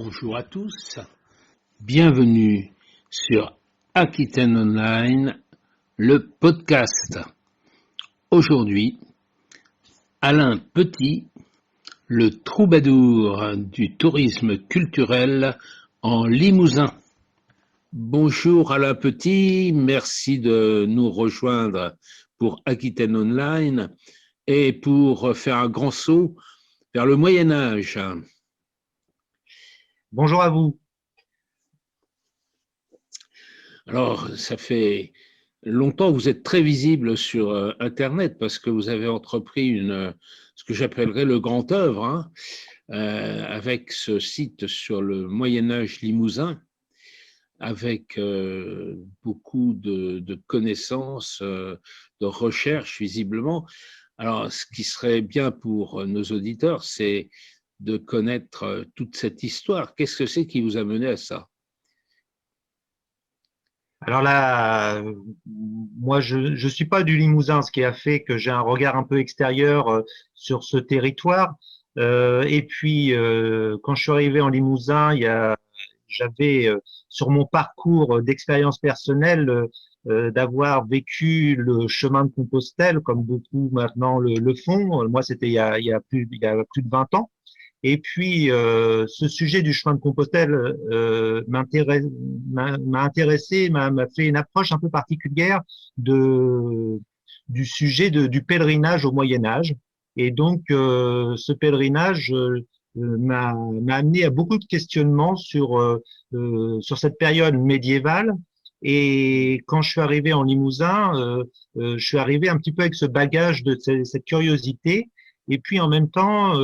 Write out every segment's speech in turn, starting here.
Bonjour à tous, bienvenue sur Aquitaine Online, le podcast. Aujourd'hui, Alain Petit, le troubadour du tourisme culturel en Limousin. Bonjour Alain Petit, merci de nous rejoindre pour Aquitaine Online et pour faire un grand saut vers le Moyen-Âge. Bonjour à vous. Alors, ça fait longtemps que vous êtes très visible sur Internet parce que vous avez entrepris ce que j'appellerais le grand œuvre, avec ce site sur le Moyen-Âge limousin, avec beaucoup de connaissances, de recherches visiblement. Alors, ce qui serait bien pour nos auditeurs, c'est de connaître toute cette histoire. Qu'est-ce que c'est qui vous a mené à ça? Alors là, moi, je suis pas du Limousin, ce qui a fait que j'ai un regard un peu extérieur sur ce territoire. Et puis, quand je suis arrivé en Limousin, j'avais sur mon parcours d'expérience personnelle d'avoir vécu le chemin de Compostelle, comme beaucoup maintenant le font. Moi, c'était il y a plus de 20 ans. Et puis, ce sujet du chemin de Compostelle m'a intéressé, m'a fait une approche un peu particulière de, du sujet du pèlerinage au Moyen Âge. Et donc, ce pèlerinage m'a amené à beaucoup de questionnements sur cette période médiévale. Et quand je suis arrivé en Limousin, je suis arrivé un petit peu avec ce bagage de cette curiosité. Et puis en même temps,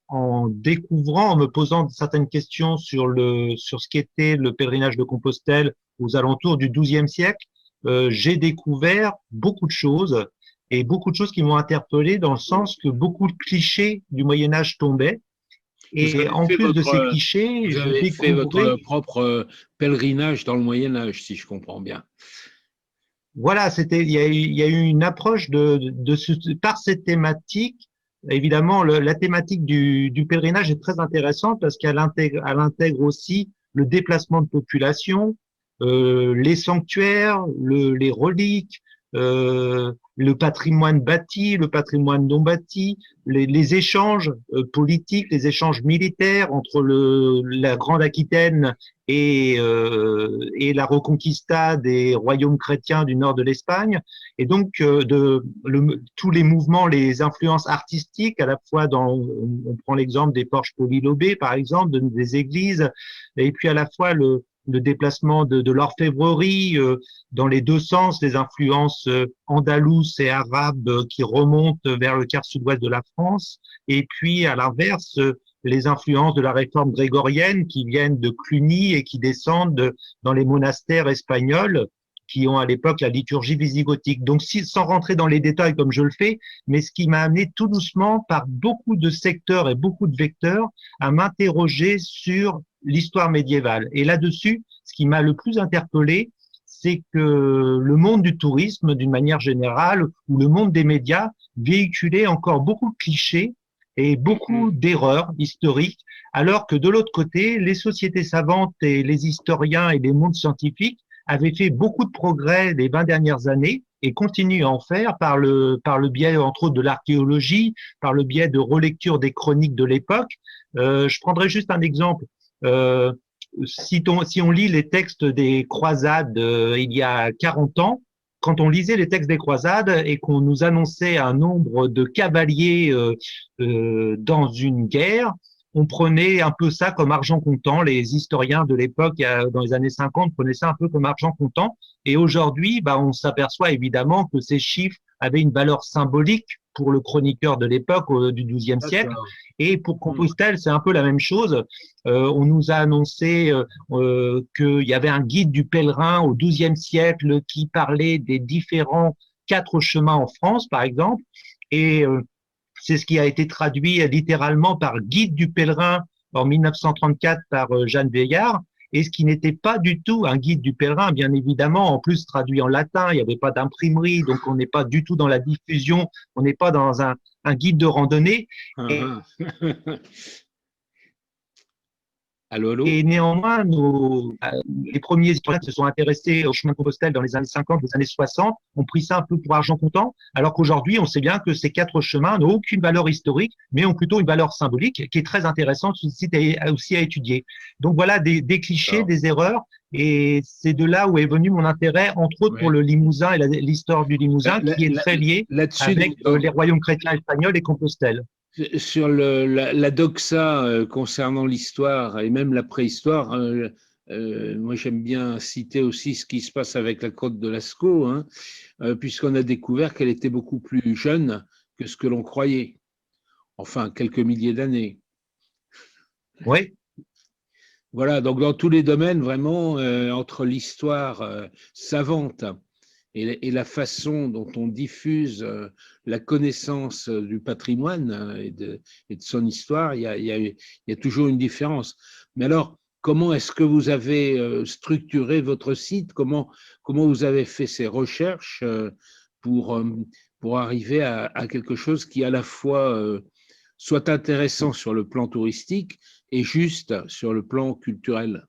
en découvrant, en me posant certaines questions sur ce qu'était le pèlerinage de Compostelle aux alentours du XIIe siècle, j'ai découvert beaucoup de choses et beaucoup de choses qui m'ont interpellé dans le sens que beaucoup de clichés du Moyen Âge tombaient. Et en plus de ces clichés, Vous je avez fait découvrais, votre propre pèlerinage dans le Moyen-Âge, si je comprends bien. voilà, il y a eu une approche par cette thématique. Évidemment, la thématique du pèlerinage est très intéressante parce elle intègre aussi le déplacement de population, les sanctuaires, les reliques, le patrimoine bâti, le patrimoine non bâti, les échanges politiques, les échanges militaires entre la Grande Aquitaine et la Reconquista des royaumes chrétiens du nord de l'Espagne, et donc tous les mouvements, les influences artistiques, à la fois on prend l'exemple des porches polylobées, par exemple, des églises, et puis à la fois le déplacement de l'orfèvrerie dans les deux sens, les influences andalouses et arabes qui remontent vers le quart sud-ouest de la France, et puis à l'inverse, les influences de la réforme grégorienne qui viennent de Cluny et qui descendent dans les monastères espagnols qui ont à l'époque la liturgie visigothique. Donc, sans rentrer dans les détails comme je le fais, mais ce qui m'a amené tout doucement par beaucoup de secteurs et beaucoup de vecteurs à m'interroger sur l'histoire médiévale. Et là-dessus, ce qui m'a le plus interpellé, c'est que le monde du tourisme, d'une manière générale, ou le monde des médias, véhiculait encore beaucoup de clichés et beaucoup d'erreurs historiques, alors que de l'autre côté, les sociétés savantes et les historiens et les mondes scientifiques avaient fait beaucoup de progrès les 20 dernières années et continuent à en faire par le biais, entre autres, de l'archéologie, par le biais de relecture des chroniques de l'époque. Je prendrai juste un exemple. Euh, si on lit les textes des croisades il y a 40 ans, quand on lisait les textes des croisades et qu'on nous annonçait un nombre de cavaliers dans une guerre, on prenait un peu ça comme argent comptant. Les historiens de l'époque, dans les années 50, prenaient ça un peu comme argent comptant. Et aujourd'hui, on s'aperçoit évidemment que ces chiffres avaient une valeur symbolique pour le chroniqueur de l'époque du XIIe siècle. Et pour Compostelle, c'est un peu la même chose. On nous a annoncé qu'il y avait un guide du pèlerin au XIIe siècle qui parlait des différents 4 chemins en France, par exemple. Et c'est ce qui a été traduit littéralement par Guide du pèlerin en 1934 par Jeanne Veillard, et ce qui n'était pas du tout un guide du pèlerin, bien évidemment, en plus traduit en latin, il n'y avait pas d'imprimerie, donc on n'est pas du tout dans la diffusion, on n'est pas dans un guide de randonnée. Et Allô, allô? Et néanmoins, les premiers historiens qui se sont intéressés au chemin de Compostelle dans les années 50, les années 60, ont pris ça un peu pour argent comptant, alors qu'aujourd'hui, on sait bien que ces 4 chemins n'ont aucune valeur historique, mais ont plutôt une valeur symbolique qui est très intéressante aussi à étudier. Donc voilà des clichés, Alors, des erreurs, et c'est de là où est venu mon intérêt, entre autres pour ouais. le Limousin et l'histoire du Là- Limousin, là- qui est là- très lié Là-dessus, avec les royaumes chrétiens espagnols et Compostelle. sur la doxa concernant l'histoire et même la préhistoire, moi j'aime bien citer aussi ce qui se passe avec la côte de Lascaux, hein, puisqu'on a découvert qu'elle était beaucoup plus jeune que ce que l'on croyait, enfin quelques milliers d'années. Oui. Voilà, donc dans tous les domaines, vraiment, entre l'histoire savante et la façon dont on diffuse la connaissance du patrimoine et de son histoire, il y a toujours une différence. Mais alors, comment est-ce que vous avez structuré votre site? Comment vous avez fait ces recherches pour, euh, pour arriver à quelque chose qui à la fois soit intéressant sur le plan touristique et juste sur le plan culturel?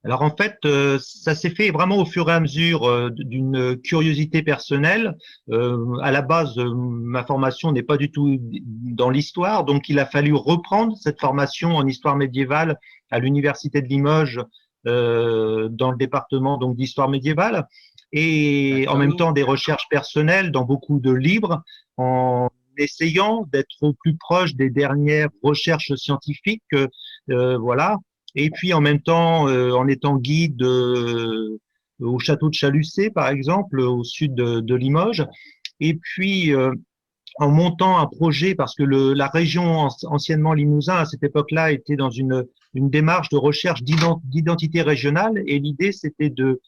Alors en fait, ça s'est fait vraiment au fur et à mesure d'une curiosité personnelle. À la base, ma formation n'est pas du tout dans l'histoire, donc il a fallu reprendre cette formation en histoire médiévale à l'université de Limoges, dans le département donc d'histoire médiévale, et en même D'accord. temps des recherches personnelles dans beaucoup de livres, en essayant d'être au plus proche des dernières recherches scientifiques, voilà, et puis en même temps, en étant guide au château de Chalucé, par exemple, au sud de Limoges. Et puis en montant un projet, parce que la région anciennement Limousin, à cette époque-là, était dans une démarche de recherche d'identité régionale. Et l'idée, c'était de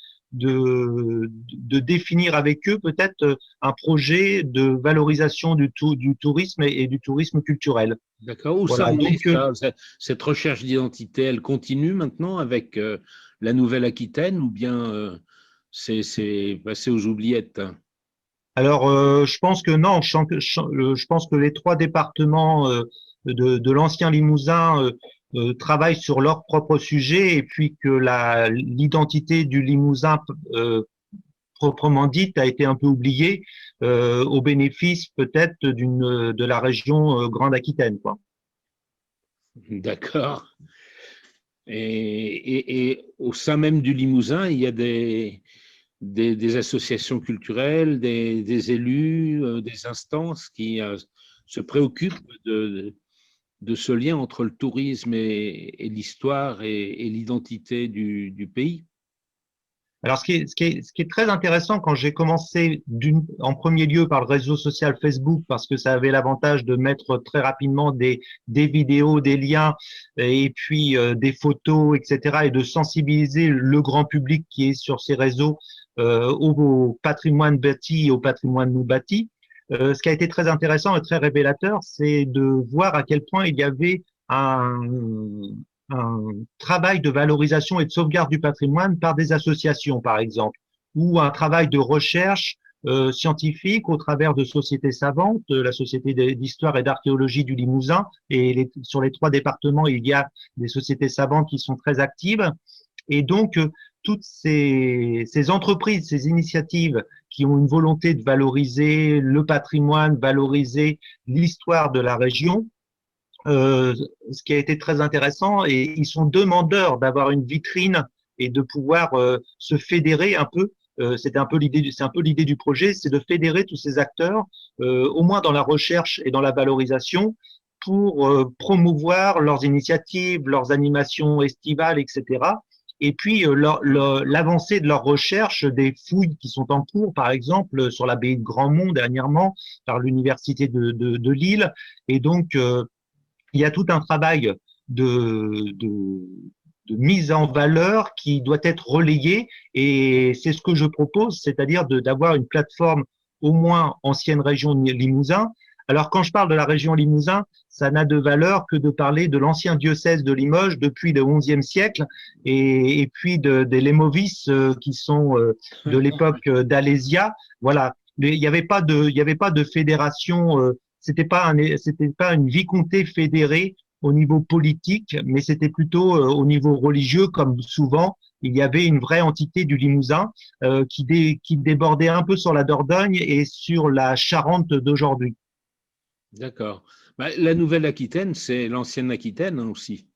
définir avec eux peut-être un projet de valorisation du tourisme et du tourisme culturel. D'accord. Où ça Voilà. en est, Donc, ça? Cette recherche d'identité, elle continue maintenant avec la Nouvelle-Aquitaine ou bien c'est passé aux oubliettes? alors, je pense que non, je pense que les 3 départements de l'ancien Limousin travaillent sur leur propre sujet et puis que l'identité du Limousin proprement dite a été un peu oubliée au bénéfice peut-être de la région Grande Aquitaine, quoi. D'accord. Et au sein même du Limousin, il y a des associations culturelles, des élus, des instances qui se préoccupent de ce lien entre le tourisme et l'histoire et l'identité du pays. Alors, ce qui est très intéressant quand j'ai commencé en premier lieu par le réseau social Facebook, parce que ça avait l'avantage de mettre très rapidement des vidéos, des liens, et puis des photos, etc., et de sensibiliser le grand public qui est sur ces réseaux au patrimoine bâti et au patrimoine non bâti. Ce qui a été très intéressant et très révélateur, c'est de voir à quel point il y avait un travail de valorisation et de sauvegarde du patrimoine par des associations, par exemple, ou un travail de recherche scientifique au travers de sociétés savantes, la Société d'histoire et d'archéologie du Limousin, et sur les 3 départements, il y a des sociétés savantes qui sont très actives. Et donc, toutes ces entreprises, ces initiatives qui ont une volonté de valoriser le patrimoine, valoriser l'histoire de la région, ce qui a été très intéressant, et ils sont demandeurs d'avoir une vitrine et de pouvoir se fédérer un peu. C'est un peu l'idée du projet, c'est de fédérer tous ces acteurs, au moins dans la recherche et dans la valorisation, pour promouvoir leurs initiatives, leurs animations estivales, etc. Et puis l'avancée de leurs recherches, des fouilles qui sont en cours, par exemple sur l'abbaye de Grandmont dernièrement par l'université de Lille. Et donc il y a tout un travail de, de, de mise en valeur qui doit être relayé, et c'est ce que je propose, c'est-à-dire d'avoir une plateforme au moins ancienne région Limousin. Alors quand je parle de la région Limousin, ça n'a de valeur que de parler de l'ancien diocèse de Limoges depuis le XIe siècle, et puis des Lémovis qui sont de l'époque d'Alésia. Voilà, il n'y avait pas de fédération, c'était pas une vicomté fédérée au niveau politique, mais c'était plutôt au niveau religieux, comme souvent il y avait une vraie entité du Limousin qui débordait un peu sur la Dordogne et sur la Charente d'aujourd'hui. D'accord. Bah, la Nouvelle-Aquitaine, c'est l'ancienne Aquitaine hein, aussi.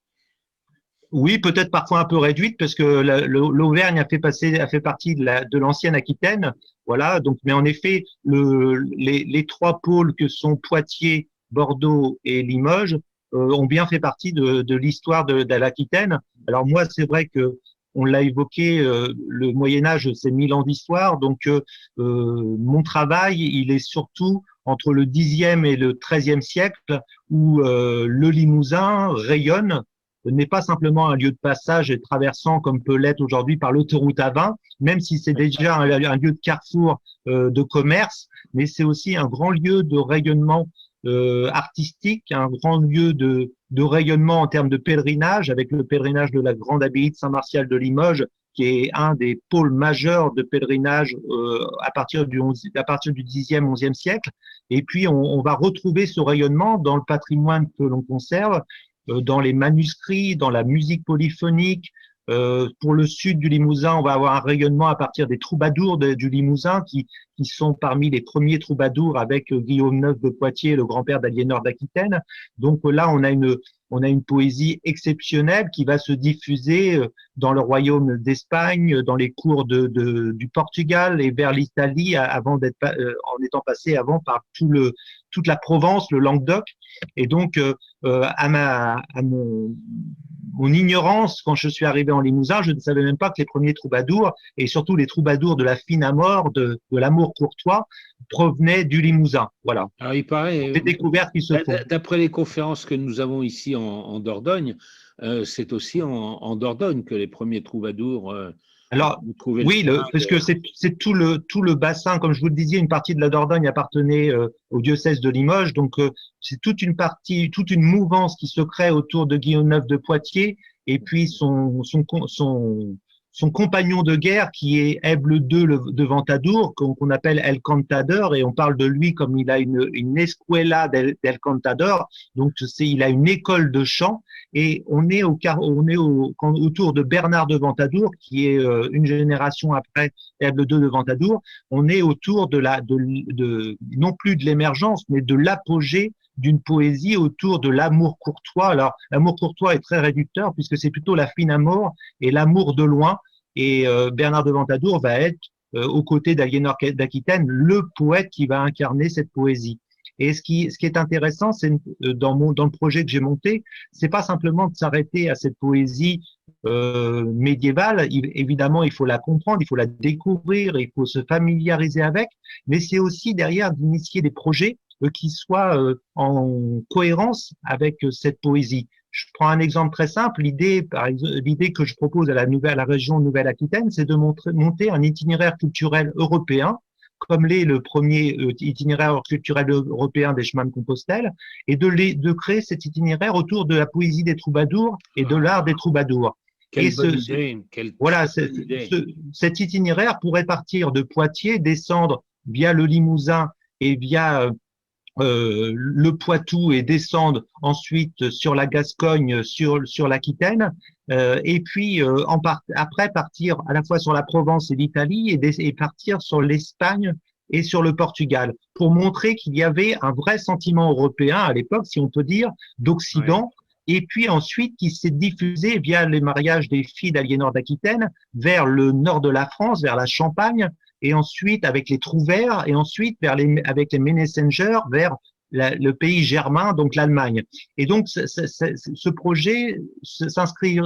Oui, peut-être parfois un peu réduite parce que l'Auvergne a fait partie de l'ancienne Aquitaine. Voilà. Donc, mais en effet, les trois pôles que sont Poitiers, Bordeaux et Limoges ont bien fait partie de l'histoire de l'Aquitaine. Alors moi, c'est vrai que on l'a évoqué, le Moyen Âge, c'est 1000 ans d'histoire. Donc, mon travail, il est surtout entre le Xe et le XIIIe siècle où le Limousin rayonne n'est pas simplement un lieu de passage et traversant comme peut l'être aujourd'hui par l'autoroute A20, même si c'est déjà un lieu de carrefour de commerce, mais c'est aussi un grand lieu de rayonnement artistique, un grand lieu de rayonnement en termes de pèlerinage, avec le pèlerinage de la Grande Abbaye de Saint-Martial de Limoges, qui est un des pôles majeurs de pèlerinage à partir du Xe, XIe siècle. Et puis, on va retrouver ce rayonnement dans le patrimoine que l'on conserve, dans les manuscrits, dans la musique polyphonique. Pour le sud du Limousin, on va avoir un rayonnement à partir des troubadours du Limousin qui sont parmi les premiers troubadours avec Guillaume IX de Poitiers, le grand-père d'Aliénor d'Aquitaine. Donc là, on a une poésie exceptionnelle qui va se diffuser dans le royaume d'Espagne, dans les cours du Portugal et vers l'Italie avant en étant passé avant par toute la Provence, le Languedoc. Et donc, mon ignorance, quand je suis arrivé en Limousin, je ne savais même pas que les premiers troubadours, et surtout les troubadours de la fine amour, de l'amour courtois, provenaient du Limousin. Voilà. Alors, il paraît, des découvertes qui se font. d'après les conférences que nous avons ici en Dordogne, c'est aussi en Dordogne que les premiers troubadours Alors, oui, parce que c'est tout le bassin, comme je vous le disais, une partie de la Dordogne appartenait au diocèse de Limoges, donc c'est toute une mouvance qui se crée autour de Guillaume IX de Poitiers, et puis son compagnon de guerre qui est Ebble II de Ventadour, qu'on appelle El Cantador, et on parle de lui comme il a une escuela del Cantador, donc il a une école de chant, et on est autour de Bernard de Ventadour, qui est une génération après Ebble II de Ventadour. On est autour non plus de l'émergence, mais de l'apogée d'une poésie autour de l'amour courtois. Alors, l'amour courtois est très réducteur puisque c'est plutôt la fine amour et l'amour de loin. Et Bernard de Ventadour va être, aux côtés d'Aliénor d'Aquitaine, le poète qui va incarner cette poésie. Et ce qui est intéressant, c'est dans le projet que j'ai monté, c'est pas simplement de s'arrêter à cette poésie médiévale. Évidemment, il faut la comprendre, il faut la découvrir, il faut se familiariser avec, mais c'est aussi derrière d'initier des projets qui soient en cohérence avec cette poésie. Je prends un exemple très simple. L'idée que je propose à la région Nouvelle-Aquitaine, c'est de monter un itinéraire culturel européen, comme l'est le premier itinéraire culturel européen des chemins de Compostelle, et de créer cet itinéraire autour de la poésie des troubadours et de l'art des troubadours. Quelle bonne idée. Voilà, cet itinéraire pourrait partir de Poitiers, descendre via le Limousin et via le Poitou et descendre ensuite sur la Gascogne, sur l'Aquitaine, et puis après partir à la fois sur la Provence et l'Italie et partir sur l'Espagne et sur le Portugal pour montrer qu'il y avait un vrai sentiment européen à l'époque, si on peut dire, d'Occident. Ouais. Et puis ensuite, qui s'est diffusé via les mariages des filles d'Aliénor d'Aquitaine vers le nord de la France, vers la Champagne, et ensuite avec les Trouvères, et ensuite avec les Ménessengers vers le pays germain, donc l'Allemagne. Et donc, ce projet s'inscrit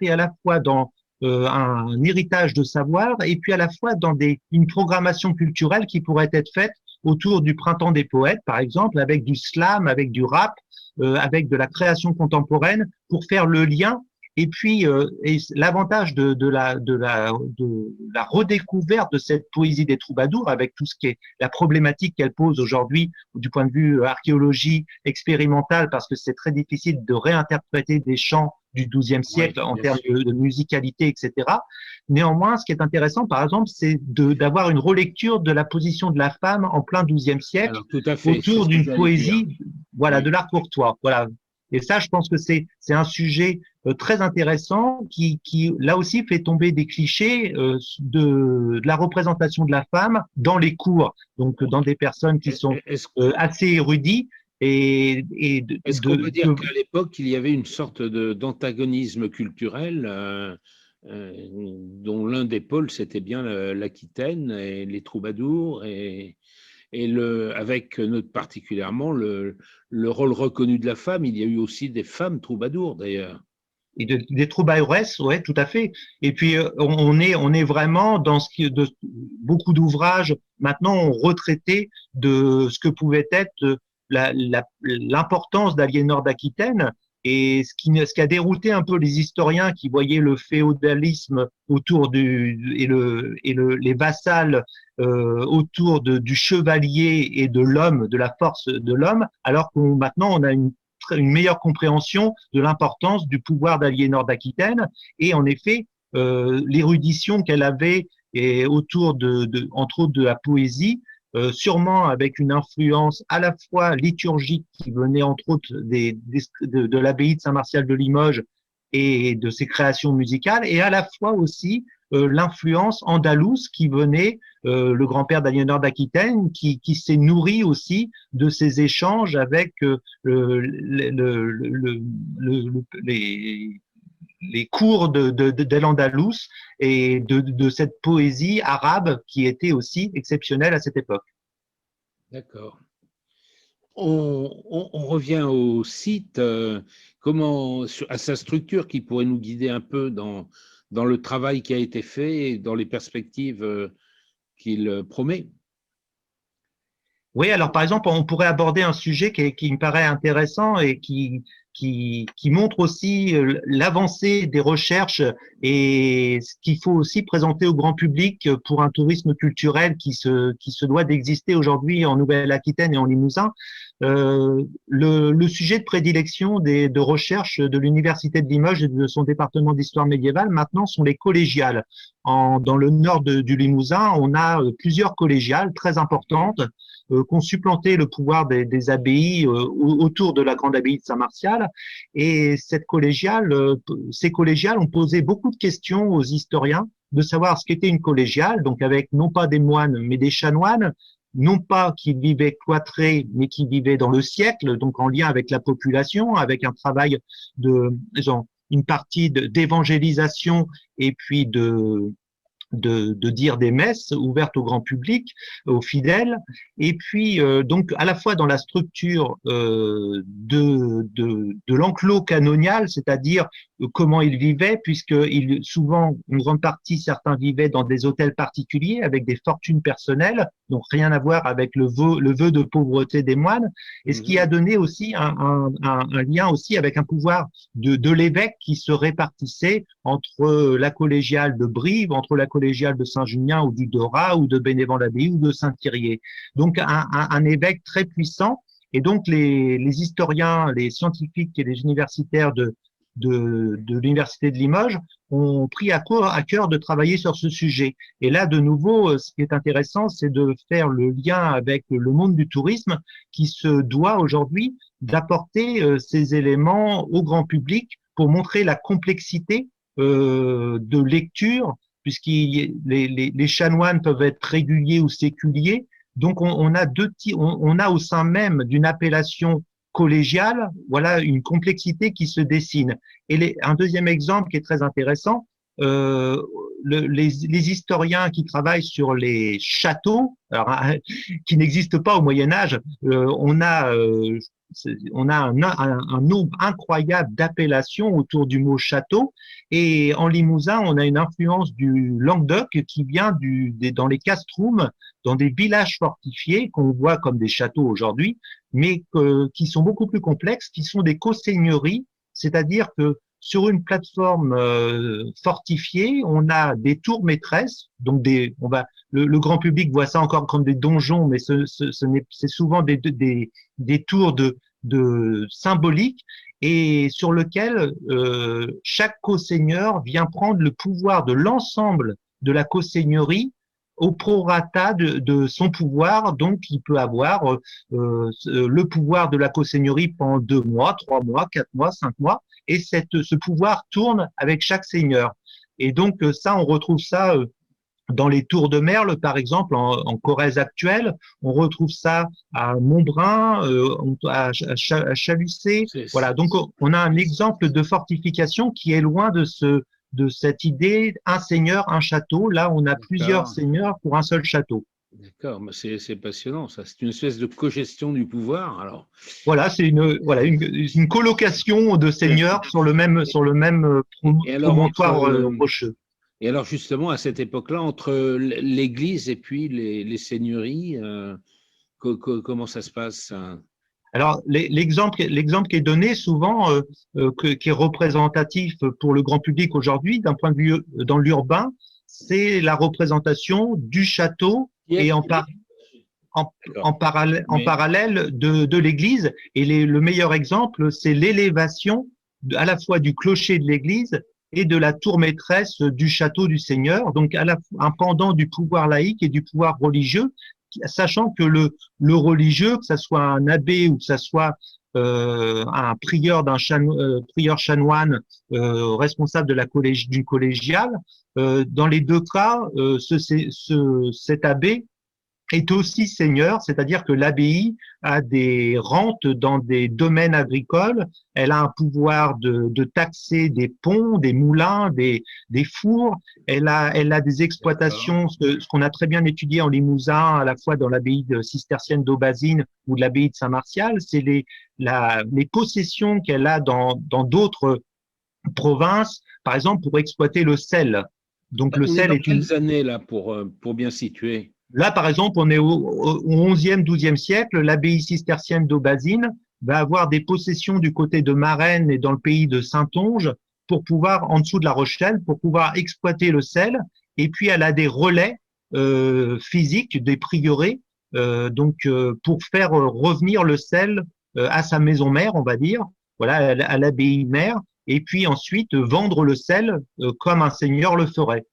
à la fois dans un héritage de savoir, et puis à la fois dans une programmation culturelle qui pourrait être faite autour du Printemps des poètes, par exemple, avec du slam, avec du rap, avec de la création contemporaine, pour faire le lien. Et puis, l'avantage de la redécouverte de cette poésie des troubadours, avec tout ce qui est la problématique qu'elle pose aujourd'hui du point de vue archéologie expérimentale, parce que c'est très difficile de réinterpréter des chants du XIIe siècle en termes de musicalité, etc. Néanmoins, ce qui est intéressant, par exemple, c'est d'avoir une relecture de la position de la femme en plein XIIe siècle. Alors, tout à fait, autour d'une poésie, voilà, de l'art courtois. Voilà. Et ça, je pense que c'est un sujet très intéressant qui là aussi fait tomber des clichés de la représentation de la femme dans les cours, donc dans des personnes qui sont Est-ce assez érudits est-ce qu'on peut dire qu'à l'époque, il y avait une sorte d'antagonisme culturel dont l'un des pôles, c'était bien l'Aquitaine et les troubadours, avec particulièrement le rôle reconnu de la femme. Il y a eu aussi des femmes troubadours, d'ailleurs. et des troubadoresses, ouais, tout à fait. Et puis on est vraiment dans ce qui de beaucoup d'ouvrages maintenant ont retraité de ce que pouvait être l'importance d'Aliénor d'Aquitaine et ce qui a dérouté un peu les historiens qui voyaient le féodalisme autour les vassals autour du chevalier et de l'homme, de la force de l'homme, alors que maintenant on a une meilleure compréhension de l'importance du pouvoir d'Aliénor d'Aquitaine et en effet l'érudition qu'elle avait et autour entre autres de la poésie, sûrement avec une influence à la fois liturgique qui venait entre autres de l'abbaye de Saint-Martial de Limoges et de ses créations musicales, et à la fois aussi l'influence andalouse qui venait, le grand-père d'Aliénor d'Aquitaine, qui s'est nourri aussi de ces échanges avec les cours d'Al-Andalus et de cette poésie arabe qui était aussi exceptionnelle à cette époque. D'accord. On revient au site, à sa structure qui pourrait nous guider un peu dans le travail qui a été fait et dans les perspectives qu'il promet. Oui, alors par exemple, on pourrait aborder un sujet qui me paraît intéressant et qui montre aussi l'avancée des recherches et ce qu'il faut aussi présenter au grand public pour un tourisme culturel qui se doit d'exister aujourd'hui en Nouvelle-Aquitaine et en Limousin. Le sujet de prédilection de recherche de l'Université de Limoges et de son département d'histoire médiévale maintenant sont les collégiales. Dans le nord du Limousin, on a plusieurs collégiales très importantes qui ont supplanté le pouvoir des abbayes autour de la grande abbaye de Saint-Martial. Et ces collégiales ont posé beaucoup de questions aux historiens de savoir ce qu'était une collégiale, donc avec non pas des moines, mais des chanoines, non pas qui vivaient cloîtrés, mais qui vivaient dans le siècle, donc en lien avec la population, avec un travail une partie d'évangélisation et puis de dire des messes ouvertes au grand public, aux fidèles, et puis donc à la fois dans la structure de l'enclos canonial, c'est-à-dire comment ils vivaient, puisque souvent, une grande partie, certains vivaient dans des hôtels particuliers avec des fortunes personnelles, donc rien à voir avec le vœu de pauvreté des moines, et ce qui a donné aussi un lien aussi avec un pouvoir de l'évêque qui se répartissait entre la collégiale de Brive, entre la collégiale de Saint-Junien ou du Dorat ou de Bénévent-l'Abbaye ou de Saint-Thirier. Donc un évêque très puissant. Et donc les historiens, les scientifiques et les universitaires de l'Université de Limoges ont pris à cœur de travailler sur ce sujet. Et là, de nouveau, ce qui est intéressant, c'est de faire le lien avec le monde du tourisme qui se doit aujourd'hui d'apporter ces éléments au grand public pour montrer la complexité de lecture, puisque les chanoines peuvent être réguliers ou séculiers. Donc, on a au sein même d'une appellation collégiale, voilà une complexité qui se dessine. Et un deuxième exemple qui est très intéressant, les historiens qui travaillent sur les châteaux, alors, qui n'existent pas au Moyen Âge, on a un nombre incroyable d'appellations autour du mot château. Et en Limousin, on a une influence du Languedoc qui vient dans les castrums, dans des villages fortifiés qu'on voit comme des châteaux aujourd'hui, mais qui sont beaucoup plus complexes, qui sont des co-seigneuries, c'est-à-dire que sur une plateforme fortifiée, on a des tours maîtresses, donc le grand public voit ça encore comme des donjons, mais c'est souvent des tours de symboliques et sur lequel chaque co-seigneur vient prendre le pouvoir de l'ensemble de la co-seigneurie au prorata de son pouvoir. Donc, il peut avoir le pouvoir de la co-seigneurie pendant 2 mois, 3 mois, 4 mois, 5 mois, et ce pouvoir tourne avec chaque seigneur. Et donc, ça, on retrouve ça dans les Tours de Merle, par exemple, en Corrèze actuelle. On retrouve ça à Montbrun, à Chalucé. Voilà. Donc, on a un exemple de fortification qui est loin de cette idée, un seigneur, un château. Là, on a plusieurs seigneurs pour un seul château. D'accord, c'est passionnant, ça. C'est une espèce de cogestion du pouvoir, alors. Voilà, c'est une colocation de seigneurs sur le même promontoire rocheux. Et alors, justement, à cette époque-là, entre l'Église et puis les seigneuries, comment ça se passe? Alors, l'exemple qui est donné souvent, qui est représentatif pour le grand public aujourd'hui, d'un point de vue dans l'urbain, c'est la représentation du château et en parallèle de l'église. Et le meilleur exemple, c'est l'élévation à la fois du clocher de l'église et de la tour maîtresse du château du Seigneur, donc un pendant du pouvoir laïque et du pouvoir religieux, sachant que le religieux, que ce soit un abbé ou que ce soit un prieur prieur chanoine responsable d'une collégiale, dans les deux cas, cet abbé est aussi seigneur, c'est-à-dire que l'abbaye a des rentes dans des domaines agricoles, elle a un pouvoir de taxer des ponts, des moulins, des fours, elle a des exploitations, ce qu'on a très bien étudié en Limousin, à la fois dans l'abbaye cistercienne d'Aubazine ou de l'abbaye de Saint-Martial, c'est les possessions qu'elle a dans d'autres provinces, par exemple pour exploiter le sel. Donc le sel est quelles années là pour bien situer? Là, par exemple, on est au XIe, XIIe siècle. L'abbaye cistercienne d'Aubazine va avoir des possessions du côté de Marennes et dans le pays de Saintonge pour pouvoir, en dessous de La Rochelle, pour pouvoir exploiter le sel. Et puis, elle a des relais physiques, des prieurés, pour faire revenir le sel à sa maison mère, on va dire, voilà, à l'abbaye mère. Et puis ensuite, vendre le sel comme un seigneur le ferait.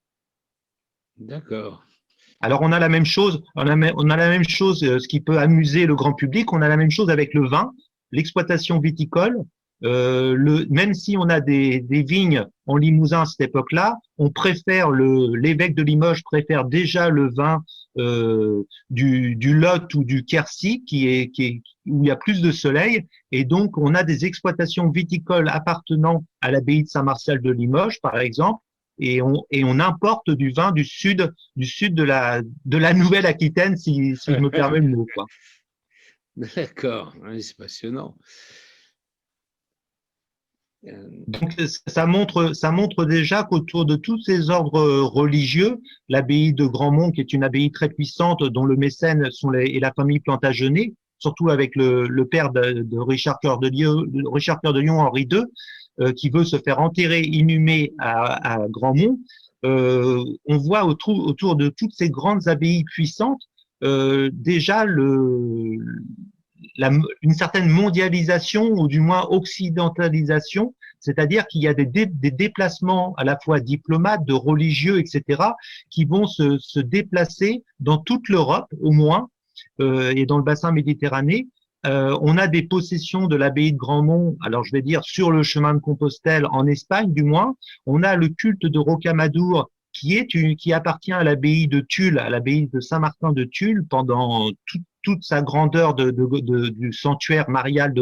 D'accord. Alors, on a la même chose, ce qui peut amuser le grand public, on a la même chose avec le vin, l'exploitation viticole. Même si on a des vignes en Limousin à cette époque-là, l'évêque de Limoges préfère déjà le vin du Lot ou du Quercy, où il y a plus de soleil, et donc on a des exploitations viticoles appartenant à l'abbaye de Saint-Martial de Limoges, par exemple. Et on importe du vin du sud de la Nouvelle-Aquitaine, si je me permets le mot, quoi. D'accord, c'est passionnant. Donc ça montre déjà qu'autour de tous ces ordres religieux, l'abbaye de Grandmont, qui est une abbaye très puissante, dont le mécène est la famille Plantagenet, surtout avec le père de Richard Cœur de Lion, Henri II, qui veut se faire enterrer inhumé à Grandmont. On voit autour de toutes ces grandes abbayes puissantes déjà une certaine mondialisation ou du moins occidentalisation, c'est-à-dire qu'il y a des déplacements à la fois diplomates, de religieux, etc., qui vont se déplacer dans toute l'Europe au moins et dans le bassin méditerranéen. On a des possessions de l'abbaye de Grandmont, alors je vais dire sur le chemin de Compostelle en Espagne du moins. On a le culte de Rocamadour qui appartient à l'abbaye de Tulle, à l'abbaye de Saint-Martin de Tulle pendant toute sa grandeur du sanctuaire marial de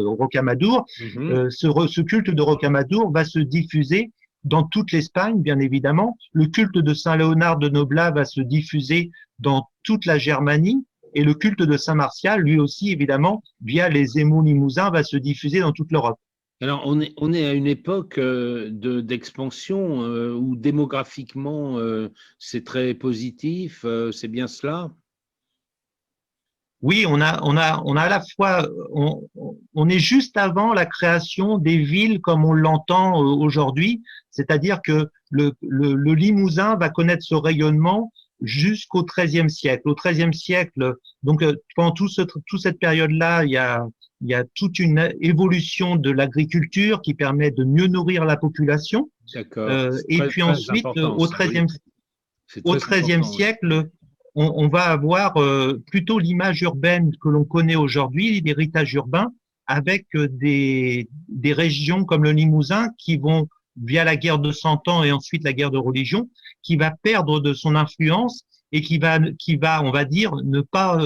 Rocamadour. Ce culte de Rocamadour va se diffuser dans toute l'Espagne, bien évidemment. Le culte de Saint-Léonard de Noblat va se diffuser dans toute la Germanie. Et le culte de Saint-Martial, lui aussi, évidemment, via les émaux limousins, va se diffuser dans toute l'Europe. Alors, on est à une époque d'expansion où démographiquement, c'est très positif, c'est bien cela? Oui, on a à la fois, on est juste avant la création des villes comme on l'entend aujourd'hui, c'est-à-dire que le Limousin va connaître ce rayonnement jusqu'au XIIIe siècle. Au XIIIe siècle, donc pendant toute cette période-là, il y a toute une évolution de l'agriculture qui permet de mieux nourrir la population. D'accord. Et puis ensuite, au XIIIe siècle, C'est Au très XIIIe important, oui. siècle, on va avoir plutôt l'image urbaine que l'on connaît aujourd'hui, l'héritage urbain, avec des régions comme le Limousin qui vont, via la guerre de Cent Ans et ensuite la guerre de religion, qui va perdre de son influence et qui va, on va dire, ne pas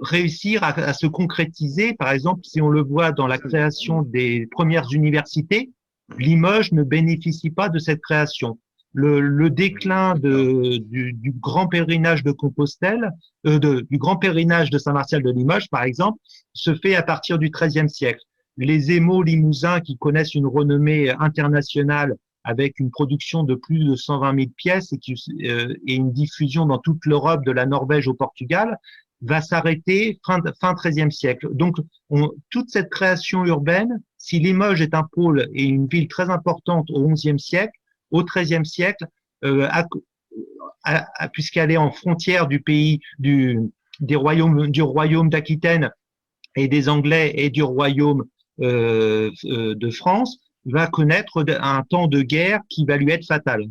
réussir à se concrétiser. Par exemple, si on le voit dans la création des premières universités, Limoges ne bénéficie pas de cette création. Le déclin D'accord. du grand pèlerinage de Compostelle, du grand pèlerinage de Saint-Martial de Limoges, par exemple, se fait à partir du XIIIe siècle. Les émaux limousins qui connaissent une renommée internationale avec une production de plus de 120 000 pièces et une diffusion dans toute l'Europe, de la Norvège au Portugal, va s'arrêter fin XIIIe siècle. Donc, toute cette création urbaine, si Limoges est un pôle et une ville très importante au XIe siècle, au XIIIe siècle, puisqu'elle est en frontière du pays du royaume d'Aquitaine et des Anglais et du royaume de France, va connaître un temps de guerre qui va lui être fatal.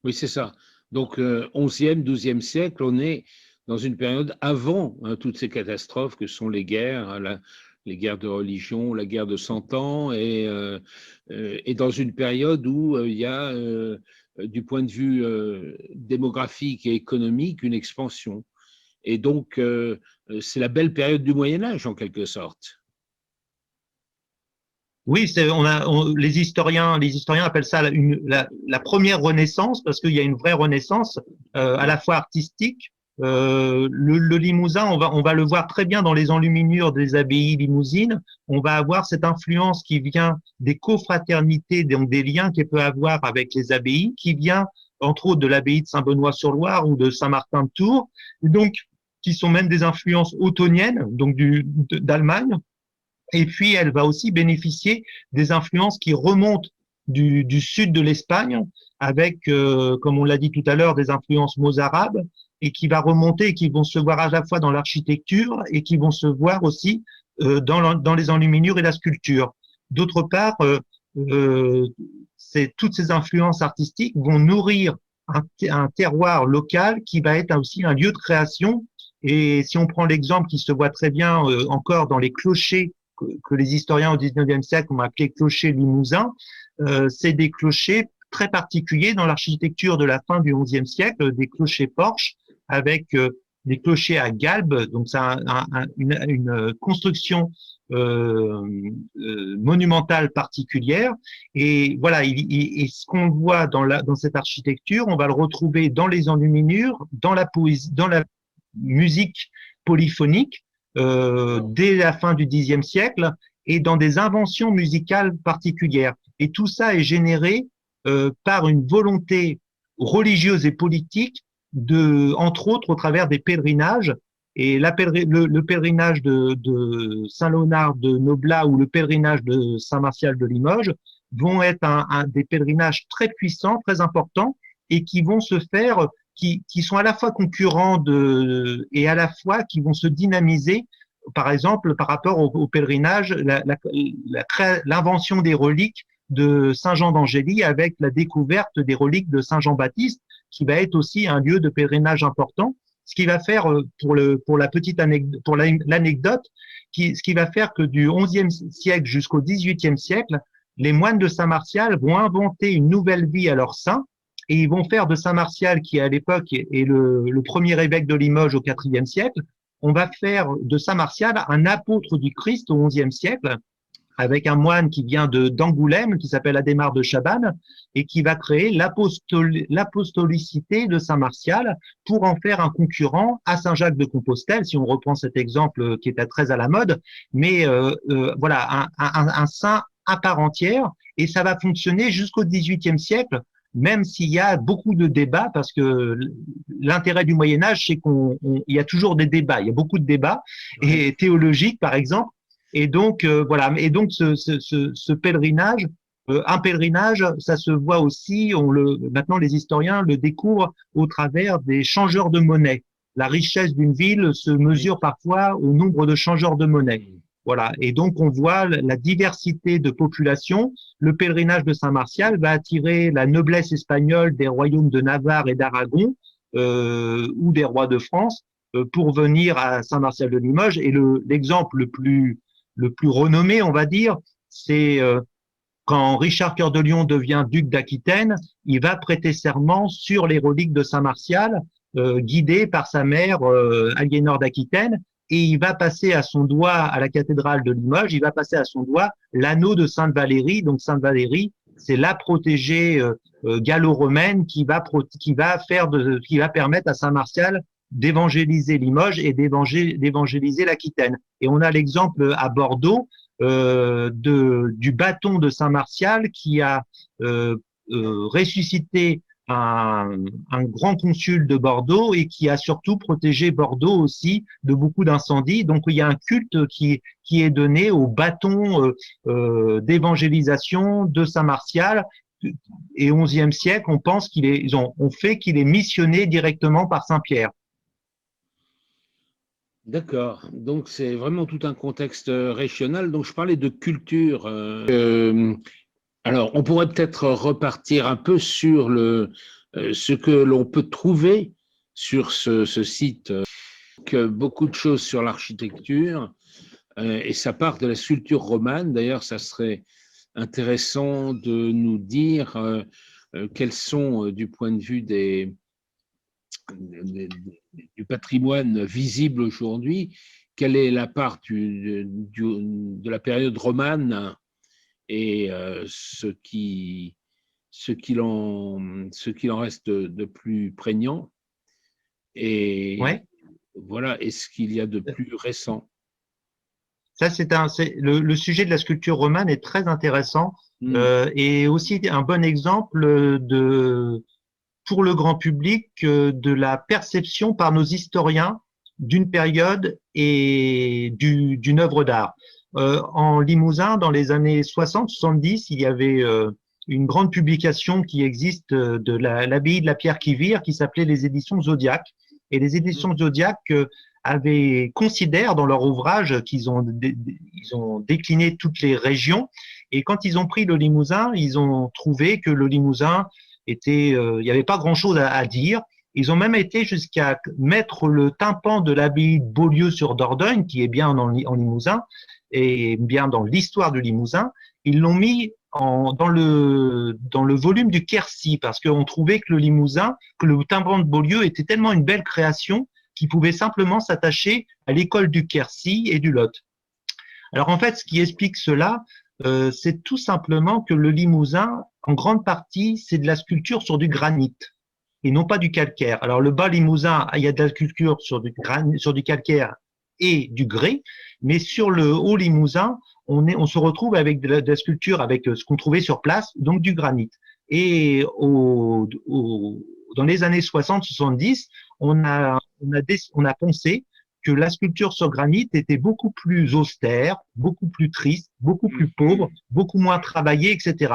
Oui, c'est ça. Donc, 11e, 12e siècle, on est dans une période avant hein, toutes ces catastrophes que sont les guerres, hein, les guerres de religion, la guerre de Cent Ans, et dans une période où il y a, du point de vue démographique et économique, une expansion. Et donc, c'est la belle période du Moyen Âge, en quelque sorte. Oui, les historiens appellent ça la première Renaissance parce qu'il y a une vraie Renaissance à la fois artistique. Le Limousin, on va le voir très bien dans les enluminures des abbayes limousines. On va avoir cette influence qui vient des cofraternités, donc des liens qu'il peut avoir avec les abbayes, qui vient entre autres de l'abbaye de Saint-Benoît-sur-Loire ou de Saint-Martin de Tours, donc qui sont même des influences ottoniennes, donc d'Allemagne. Et puis, elle va aussi bénéficier des influences qui remontent du sud de l'Espagne, avec, comme on l'a dit tout à l'heure, des influences mozarabes, et qui va remonter et qui vont se voir à la fois dans l'architecture et qui vont se voir aussi dans les enluminures et la sculpture. D'autre part, euh, toutes ces influences artistiques vont nourrir un terroir local qui va être aussi un lieu de création. Et si on prend l'exemple qui se voit très bien encore dans les clochers que les historiens au XIXe siècle ont appelé clochers limousins, c'est des clochers très particuliers dans l'architecture de la fin du XIe siècle, des clochers porches avec des clochers à galbe, donc c'est une construction monumentale particulière. Et voilà, et ce qu'on voit dans cette architecture, on va le retrouver dans les enluminures, dans la poésie, dans la musique polyphonique dès la fin du Xe siècle et dans des inventions musicales particulières. Et tout ça est généré par une volonté religieuse et politique entre autres, au travers des pèlerinages. Et le pèlerinage de Saint-Léonard de Noblat ou le pèlerinage de Saint-Martial de Limoges vont être des pèlerinages très puissants, très importants, et qui vont se faire, qui sont à la fois concurrents et à la fois qui vont se dynamiser. Par exemple, par rapport au pèlerinage, l'invention des reliques de Saint-Jean d'Angély avec la découverte des reliques de Saint-Jean-Baptiste, qui va être aussi un lieu de pèlerinage important. Ce qui va faire, pour la petite anecdote, pour l'anecdote, ce qui va faire que du XIe siècle jusqu'au XVIIIe siècle, les moines de Saint-Martial vont inventer une nouvelle vie à leur sein et ils vont faire de Saint-Martial, qui à l'époque est le premier évêque de Limoges au IVe siècle, on va faire de Saint-Martial un apôtre du Christ au XIe siècle, avec un moine qui vient d'Angoulême, qui s'appelle Adhémar de Chabannes, et qui va créer l'apostolicité de Saint-Martial pour en faire un concurrent à Saint-Jacques de Compostelle, si on reprend cet exemple qui était très à la mode, mais voilà, un saint à part entière, et ça va fonctionner jusqu'au XVIIIe siècle, même s'il y a beaucoup de débats, parce que l'intérêt du Moyen-Âge, c'est qu'il y a toujours des débats, il y a beaucoup de débats, et théologiques, par exemple. Et donc, voilà. Et donc, ce pèlerinage, un pèlerinage, ça se voit aussi, maintenant les historiens le découvrent au travers des changeurs de monnaie. La richesse d'une ville se mesure parfois au nombre de changeurs de monnaie. Voilà. Et donc, on voit la diversité de population. Le pèlerinage de Saint-Martial va attirer la noblesse espagnole des royaumes de Navarre et d'Aragon, ou des rois de France, pour venir à Saint-Martial de Limoges. Et l'exemple le plus renommé, on va dire, c'est quand Richard Cœur de Lion devient duc d'Aquitaine, il va prêter serment sur les reliques de Saint-Martial, guidé par sa mère Aliénor d'Aquitaine, et il va passer à son doigt, à la cathédrale de Limoges, il va passer à son doigt l'anneau de Sainte Valérie. Donc Sainte Valérie, c'est la protégée gallo-romaine qui va permettre à Saint-Martial d'évangéliser Limoges et d'évangéliser l'Aquitaine. Et on a l'exemple à Bordeaux du bâton de Saint-Martial qui a ressuscité un grand consul de Bordeaux et qui a surtout protégé Bordeaux aussi de beaucoup d'incendies. Donc il y a un culte qui est donné au bâton d'évangélisation de Saint-Martial. Et au XIe siècle, on pense on fait qu'il est missionné directement par Saint-Pierre. D'accord. Donc, c'est vraiment tout un contexte régional. Donc, je parlais de culture. Alors, on pourrait peut-être repartir un peu sur ce que l'on peut trouver sur ce site. Que beaucoup de choses sur l'architecture, et ça part de la sculpture romane. D'ailleurs, ça serait intéressant de nous dire quels sont, du point de vue du patrimoine visible aujourd'hui, quelle est la part de la période romane et ce qu'il en reste de plus prégnant, et Ouais. voilà, et ce qu'il y a de plus récent. Ça, le sujet de la sculpture romane est très intéressant, et aussi un bon exemple pour le grand public de la perception par nos historiens d'une période et d'une œuvre d'art. En Limousin, dans les années 60-70, il y avait une grande publication qui existe de l'abbaye de la Pierre-qui-Vire qui s'appelait les éditions Zodiac. Et les éditions Zodiac considèrent dans leur ouvrage qu'ils ont décliné toutes les régions. Et quand ils ont pris le Limousin, ils ont trouvé que le Limousin il n'y avait pas grand-chose à dire. Ils ont même été jusqu'à mettre le tympan de l'abbaye de Beaulieu sur Dordogne, qui est bien en Limousin, et bien dans l'histoire du Limousin. Ils l'ont mis dans le volume du Quercy, parce qu'on trouvait que le tympan de Beaulieu était tellement une belle création qu'il pouvait simplement s'attacher à l'école du Quercy et du Lot. Alors en fait, ce qui explique cela, c'est tout simplement que le Limousin, en grande partie, c'est de la sculpture sur du granit et non pas du calcaire. Alors le bas Limousin, il y a de la sculpture sur du calcaire et du grès, mais sur le haut Limousin, on se retrouve avec de la sculpture avec ce qu'on trouvait sur place, donc du granit. Et dans les années 60-70, on a pensé que la sculpture sur granit était beaucoup plus austère, beaucoup plus triste, beaucoup plus pauvre, beaucoup moins travaillée, etc.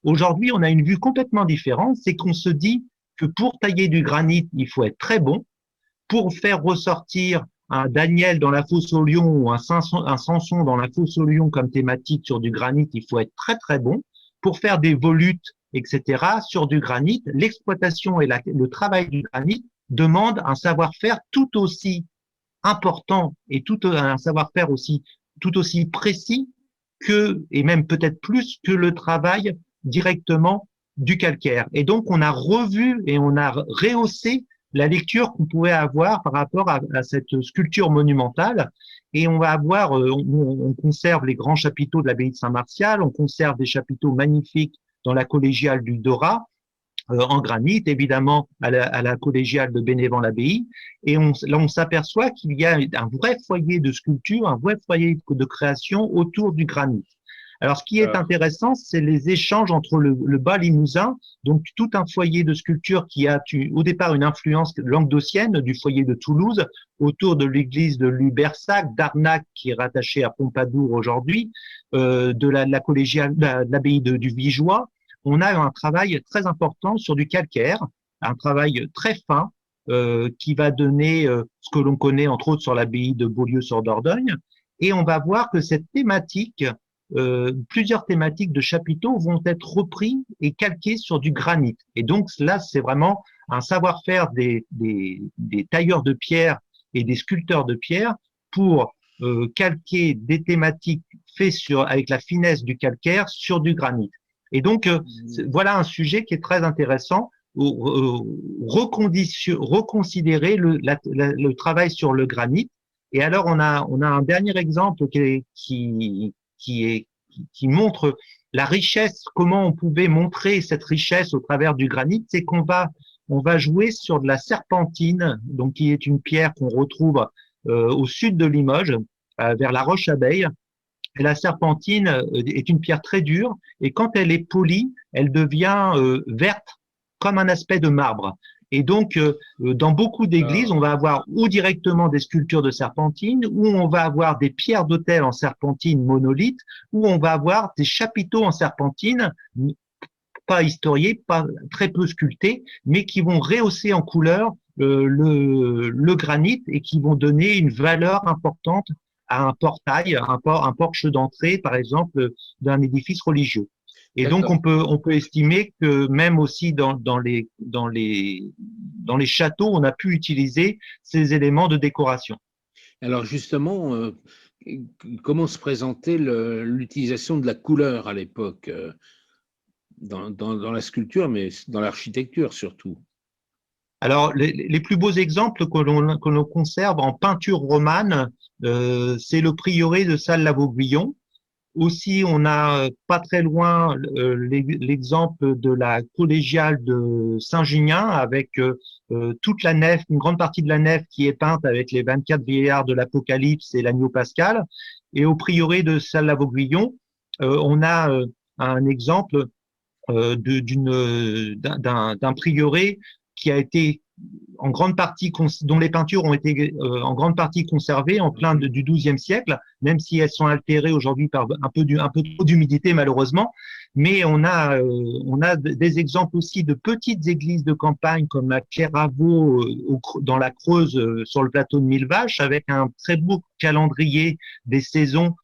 Aujourd'hui, on a une vue complètement différente, c'est qu'on se dit que pour tailler du granit, il faut être très bon. Pour faire ressortir un Daniel dans la fosse au lion ou un Samson dans la fosse au lion comme thématique sur du granit, il faut être très très bon. Pour faire des volutes, etc., sur du granit, l'exploitation et le travail du granit demandent un savoir-faire tout aussi important et un savoir-faire aussi tout aussi précis et même peut-être plus que le travail directement du calcaire. Et donc on a revu et on a rehaussé la lecture qu'on pouvait avoir par rapport à cette sculpture monumentale. Et on va avoir, on conserve les grands chapiteaux de l'abbaye de Saint-Martial, on conserve des chapiteaux magnifiques dans la collégiale du Dorat, en granit, évidemment, à la collégiale de Bénévent-l'Abbaye. Et là, on s'aperçoit qu'il y a un vrai foyer de sculpture, un vrai foyer de création autour du granit. Alors, ce qui est intéressant, c'est les échanges entre le bas Limousin, donc tout un foyer de sculpture qui a au départ une influence languedocienne du foyer de Toulouse, autour de l'église de Lubersac, d'Arnac, qui est rattachée à Pompadour aujourd'hui, de la collégiale, de l'abbaye du Vigeois. On a un travail très important sur du calcaire, un travail très fin qui va donner ce que l'on connaît entre autres sur l'abbaye de Beaulieu sur Dordogne. Et on va voir que cette thématique, plusieurs thématiques de chapiteaux vont être repris et calqués sur du granit. Et donc là, c'est vraiment un savoir-faire des tailleurs de pierre et des sculpteurs de pierre pour calquer des thématiques faites avec la finesse du calcaire sur du granit. Et donc, voilà un sujet qui est très intéressant, reconsidérer le travail sur le granit. Et alors, on a un dernier exemple qui montre la richesse, comment on pouvait montrer cette richesse au travers du granit, c'est on va jouer sur de la serpentine, donc qui est une pierre qu'on retrouve au sud de Limoges, vers la Roche-Abeille. Et la serpentine est une pierre très dure et quand elle est polie, elle devient verte comme un aspect de marbre. Et donc, dans beaucoup d'églises, on va avoir ou directement des sculptures de serpentine, ou on va avoir des pierres d'autel en serpentine monolithe, ou on va avoir des chapiteaux en serpentine, pas historiés, pas très peu sculptés, mais qui vont rehausser en couleur le granit et qui vont donner une valeur importante à un portail, un porche d'entrée, par exemple, d'un édifice religieux. Et donc, on peut estimer que même aussi dans les châteaux, on a pu utiliser ces éléments de décoration. Alors justement, comment se présentait l'utilisation de la couleur à l'époque, dans la sculpture, mais dans l'architecture surtout? Alors, les plus beaux exemples que l'on conserve en peinture romane, c'est le prieuré de Salles-la-Vauguyon. Aussi, on a pas très loin l'exemple de la collégiale de Saint-Junien avec toute la nef, une grande partie de la nef qui est peinte avec les 24 vieillards de l'Apocalypse et l'agneau pascal. Et au prieuré de Salles-la-Vauguyon, on a un exemple d'un prieuré qui a été en grande partie dont les peintures ont été en grande partie conservées en plein du XIIe siècle, même si elles sont altérées aujourd'hui par un peu trop d'humidité malheureusement. Mais on a des exemples aussi de petites églises de campagne comme à Clairvaux dans la Creuse sur le plateau de Millevaches avec un très beau calendrier des saisons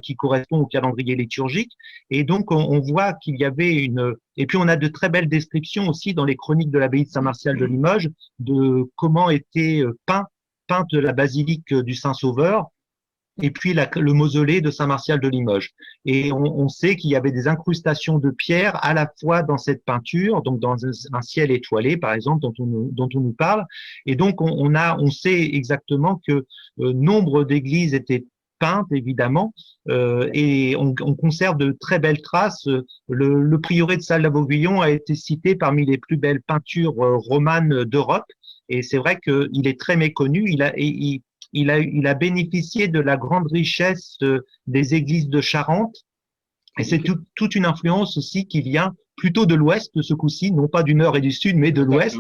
qui correspond au calendrier liturgique. Et donc, on voit qu'il y avait et puis on a de très belles descriptions aussi dans les chroniques de l'abbaye de Saint-Martial de Limoges de comment était peinte la basilique du Saint-Sauveur et puis le mausolée de Saint-Martial de Limoges. Et on sait qu'il y avait des incrustations de pierre à la fois dans cette peinture, donc dans un ciel étoilé, par exemple, dont on nous parle. Et donc, on sait exactement que nombre d'églises étaient peintes, évidemment, et on conserve de très belles traces. Le prieuré de Salles-la-Vauguyon a été cité parmi les plus belles peintures romanes d'Europe, et c'est vrai qu'il est très méconnu. Il a bénéficié de la grande richesse des églises de Charente, et c'est toute une influence aussi qui vient plutôt de l'Ouest ce coup-ci, non pas du Nord et du Sud, mais de l'Ouest,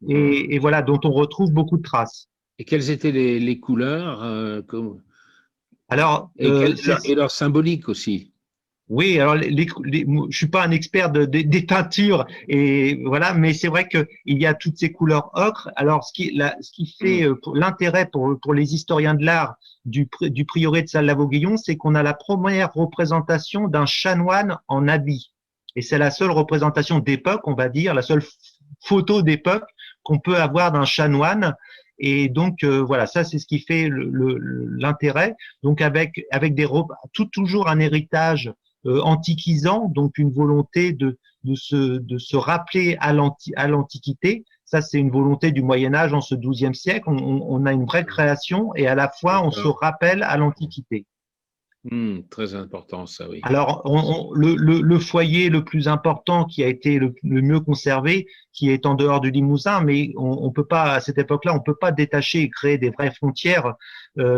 et voilà, dont on retrouve beaucoup de traces. Et quelles étaient les couleurs Alors, et leur symbolique aussi? Oui, alors je suis pas un expert des teintures et voilà, mais c'est vrai que il y a toutes ces couleurs ocre. Alors, ce qui fait l'intérêt pour les historiens de l'art du prieuré de Salles-la-Vauguyon, c'est qu'on a la première représentation d'un chanoine en habit, et c'est la seule représentation d'époque, on va dire, la seule photo d'époque qu'on peut avoir d'un chanoine. Et donc voilà, ça c'est ce qui fait l'intérêt. Donc avec des robes, toujours un héritage antiquisant, donc une volonté de se rappeler à l'Antiquité. Ça, c'est une volonté du Moyen-Âge en ce XIIe siècle. On a une vraie création et à la fois, on se rappelle à l'Antiquité. Très important, ça, oui. Alors, le foyer le plus important qui a été le mieux conservé, qui est en dehors du Limousin, mais on peut pas, à cette époque-là, on peut pas détacher et créer des vraies frontières,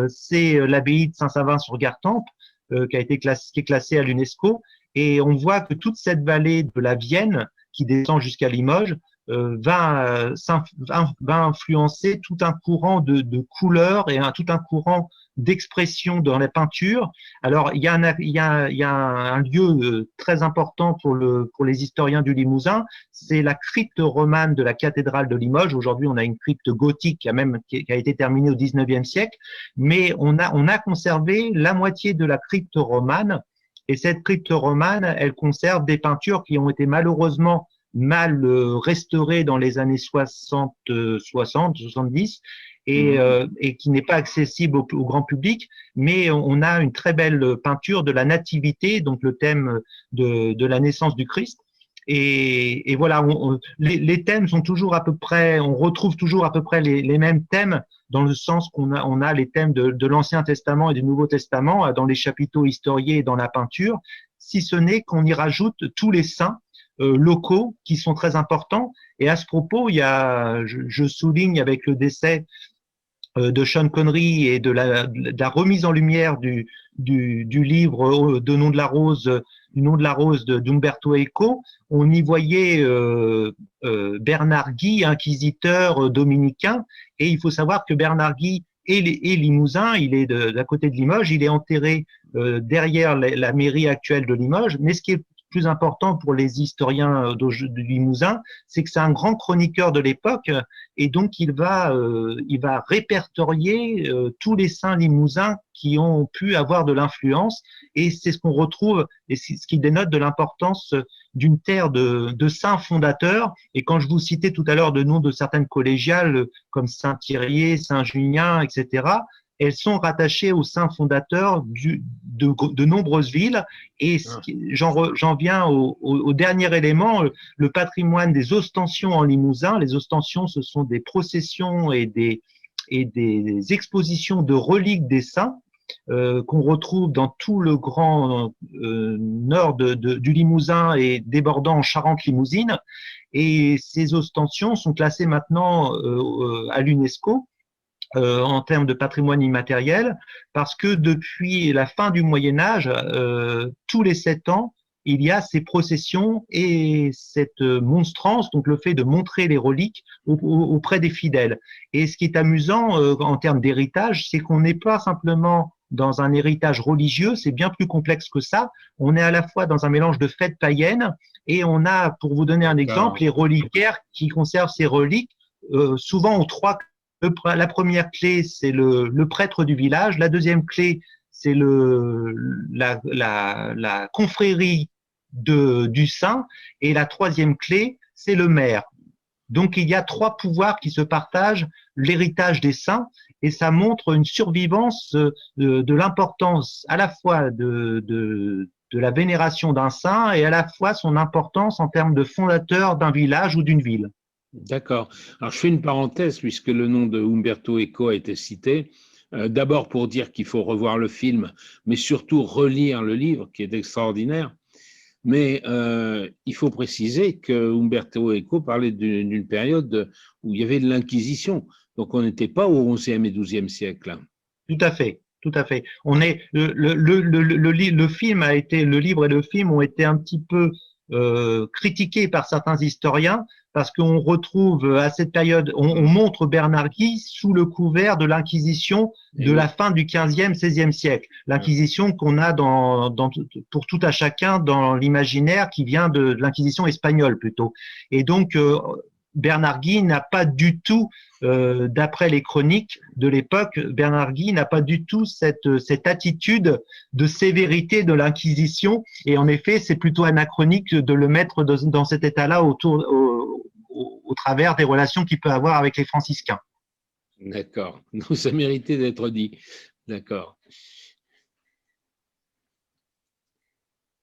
c'est l'abbaye de Saint-Savin-sur-Gartempe, qui est classée à l'UNESCO. Et on voit que toute cette vallée de la Vienne, qui descend jusqu'à Limoges, va influencer tout un courant de couleurs et tout un courant d'expression dans les peintures. Alors, il y a un lieu très important pour les historiens du Limousin, c'est la crypte romane de la cathédrale de Limoges. Aujourd'hui, on a une crypte gothique qui a été terminée au 19e siècle, mais on a conservé la moitié de la crypte romane. Et cette crypte romane, elle conserve des peintures qui ont été malheureusement mal restaurées dans les années 70 et qui n'est pas accessible au grand public, mais on a une très belle peinture de la nativité, donc le thème de la naissance du Christ. Et voilà, les thèmes sont toujours à peu près, on retrouve toujours à peu près les mêmes thèmes, dans le sens qu'on a les thèmes de l'Ancien Testament et du Nouveau Testament dans les chapiteaux historiés et dans la peinture, si ce n'est qu'on y rajoute tous les saints locaux qui sont très importants. Et à ce propos, je souligne avec le décès de Sean Connery et de la remise en lumière du livre de Nom de la Rose, du Nom de la Rose d'Umberto Eco, on y voyait Bernard Guy, inquisiteur dominicain, et il faut savoir que Bernard Guy est limousin, il est d'à côté de Limoges, il est enterré derrière la mairie actuelle de Limoges, mais ce qui est plus important pour les historiens du Limousin, c'est que c'est un grand chroniqueur de l'époque et donc il va répertorier tous les saints limousins qui ont pu avoir de l'influence et c'est ce qu'on retrouve et c'est ce qui dénote de l'importance d'une terre de saints fondateurs. Et quand je vous citais tout à l'heure le nom de certaines collégiales comme Saint-Thirier, Saint-Junien, etc., elles sont rattachées aux saints fondateurs de nombreuses villes. Et j'en viens au dernier élément, le patrimoine des ostensions en Limousin. Les ostensions, ce sont des processions et des expositions de reliques des saints qu'on retrouve dans tout le grand nord du Limousin et débordant en Charente-Limousine. Et ces ostensions sont classées maintenant à l'UNESCO. En termes de patrimoine immatériel, parce que depuis la fin du Moyen Âge, tous les 7 ans, il y a ces processions et cette monstrance, donc le fait de montrer les reliques auprès des fidèles. Et ce qui est amusant en termes d'héritage, c'est qu'on n'est pas simplement dans un héritage religieux, c'est bien plus complexe que ça. On est à la fois dans un mélange de fêtes païennes et on a, pour vous donner un exemple, les reliquaires qui conservent ces reliques, souvent aux 3. La première clé, c'est le prêtre du village. La deuxième clé, c'est la confrérie du saint. Et la troisième clé, c'est le maire. Donc, il y a 3 pouvoirs qui se partagent l'héritage des saints. Et ça montre une survivance de l'importance à la fois de la vénération d'un saint et à la fois son importance en termes de fondateur d'un village ou d'une ville. D'accord. Alors, je fais une parenthèse puisque le nom de Umberto Eco a été cité. D'abord pour dire qu'il faut revoir le film, mais surtout relire le livre qui est extraordinaire. Mais il faut préciser que Umberto Eco parlait d'une période où il y avait de l'Inquisition. Donc, on n'était pas au XIe et XIIe siècle. Tout à fait. Tout à fait. On est le film a été, le livre et le film ont été un petit peu critiqués par certains historiens parce qu'on retrouve à cette période, on montre Bernard Guy sous le couvert de l'Inquisition de la fin du XVe, XVIe siècle. L'Inquisition qu'on a pour tout à chacun dans l'imaginaire qui vient de l'Inquisition espagnole plutôt. Et donc, Bernard Guy n'a pas du tout, d'après les chroniques de l'époque, Bernard Guy n'a pas du tout cette attitude de sévérité de l'Inquisition. Et en effet, c'est plutôt anachronique de le mettre dans cet état-là au travers des relations qu'il peut avoir avec les franciscains. D'accord. Ça méritait d'être dit. D'accord.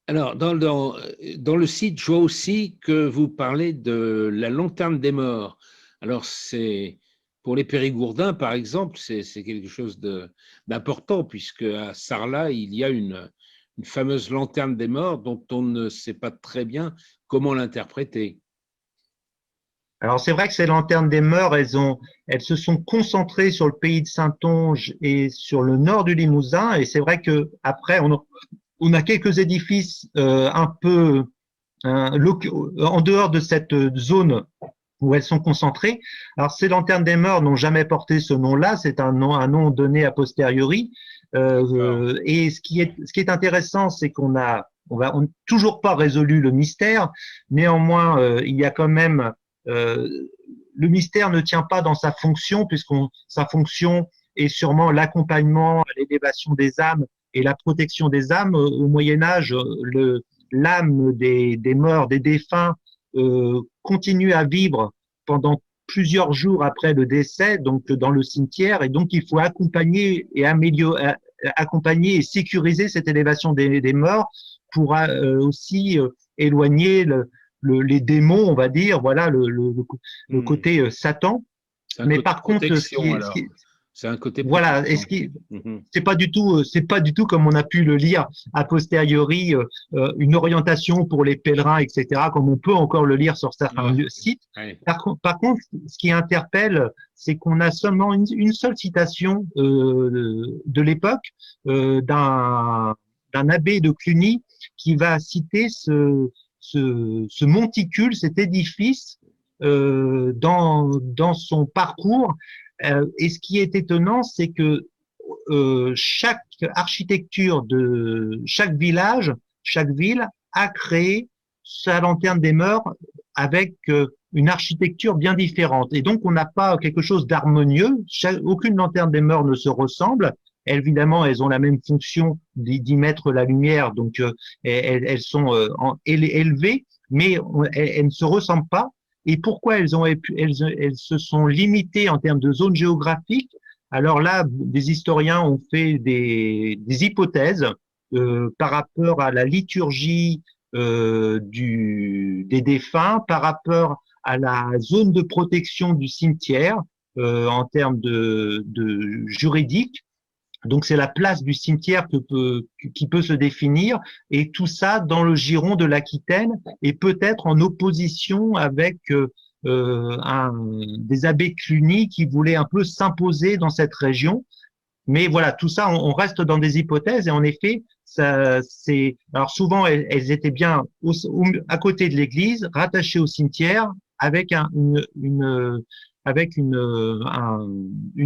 Alors, dans le site, je vois aussi que vous parlez de la lanterne des morts. Alors, c'est pour les Périgourdins, par exemple, c'est quelque chose d'important, puisque à Sarlat, il y a une fameuse lanterne des morts dont on ne sait pas très bien comment l'interpréter. Alors, c'est vrai que ces lanternes des morts, elles se sont concentrées sur le pays de Saintonge et sur le nord du Limousin. Et c'est vrai que après, on a quelques édifices un peu en dehors de cette zone où elles sont concentrées. Alors, ces lanternes des morts n'ont jamais porté ce nom-là, c'est un nom donné a posteriori. Et ce qui est intéressant, c'est on n'a toujours pas résolu le mystère. Néanmoins, il y a quand même le mystère ne tient pas dans sa fonction, sa fonction est sûrement l'accompagnement, l'élévation des âmes et la protection des âmes. Au Moyen Âge, l'âme des morts, des défunts, continue à vivre pendant plusieurs jours après le décès, donc dans le cimetière, et donc il faut accompagner et accompagner et sécuriser cette élévation des morts pour aussi éloigner les démons, on va dire, voilà le côté Satan. Mais par contre, c'est un côté voilà, c'est pas du tout comme on a pu le lire a posteriori, une orientation pour les pèlerins, etc., comme on peut encore le lire sur certains sites. Ouais. Par contre, ce qui interpelle, c'est qu'on a seulement une seule citation de l'époque d'un abbé de Cluny qui va citer ce monticule, cet édifice dans son parcours. Et ce qui est étonnant, c'est que chaque architecture de chaque village, chaque ville a créé sa lanterne des morts avec une architecture bien différente. Et donc, on n'a pas quelque chose d'harmonieux. Aucune lanterne des morts ne se ressemble. Évidemment, elles ont la même fonction d'y mettre la lumière, donc elles sont élevées, mais elles ne se ressemblent pas. Et pourquoi elles se sont limitées en termes de zone géographique? Alors là, des historiens ont fait des hypothèses par rapport à la liturgie des défunts, par rapport à la zone de protection du cimetière en termes de juridique. Donc c'est la place du cimetière qui peut se définir, et tout ça dans le giron de l'Aquitaine, et peut-être en opposition avec des abbés Cluny qui voulaient un peu s'imposer dans cette région. Mais voilà, tout ça, on reste dans des hypothèses, et en effet, alors souvent elles étaient bien à côté de l'église, rattachées au cimetière, avec une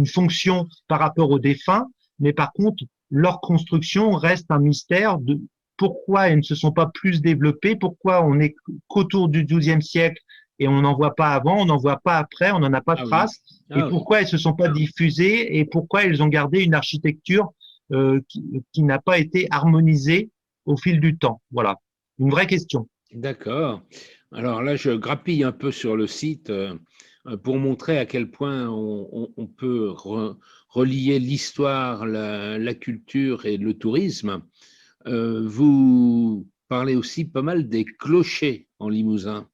fonction par rapport aux défunts. Mais par contre, leur construction reste un mystère de pourquoi elles ne se sont pas plus développées, pourquoi on n'est qu'autour du XIIe siècle et on n'en voit pas avant, on n'en voit pas après, on n'en a pas de traces, et pourquoi elles se sont pas diffusées, et pourquoi elles ont gardé une architecture qui n'a pas été harmonisée au fil du temps. Voilà, une vraie question. D'accord. Alors là, je grappille un peu sur le site pour montrer à quel point on peut relier l'histoire, la culture et le tourisme. Vous parlez aussi pas mal des clochers en Limousin.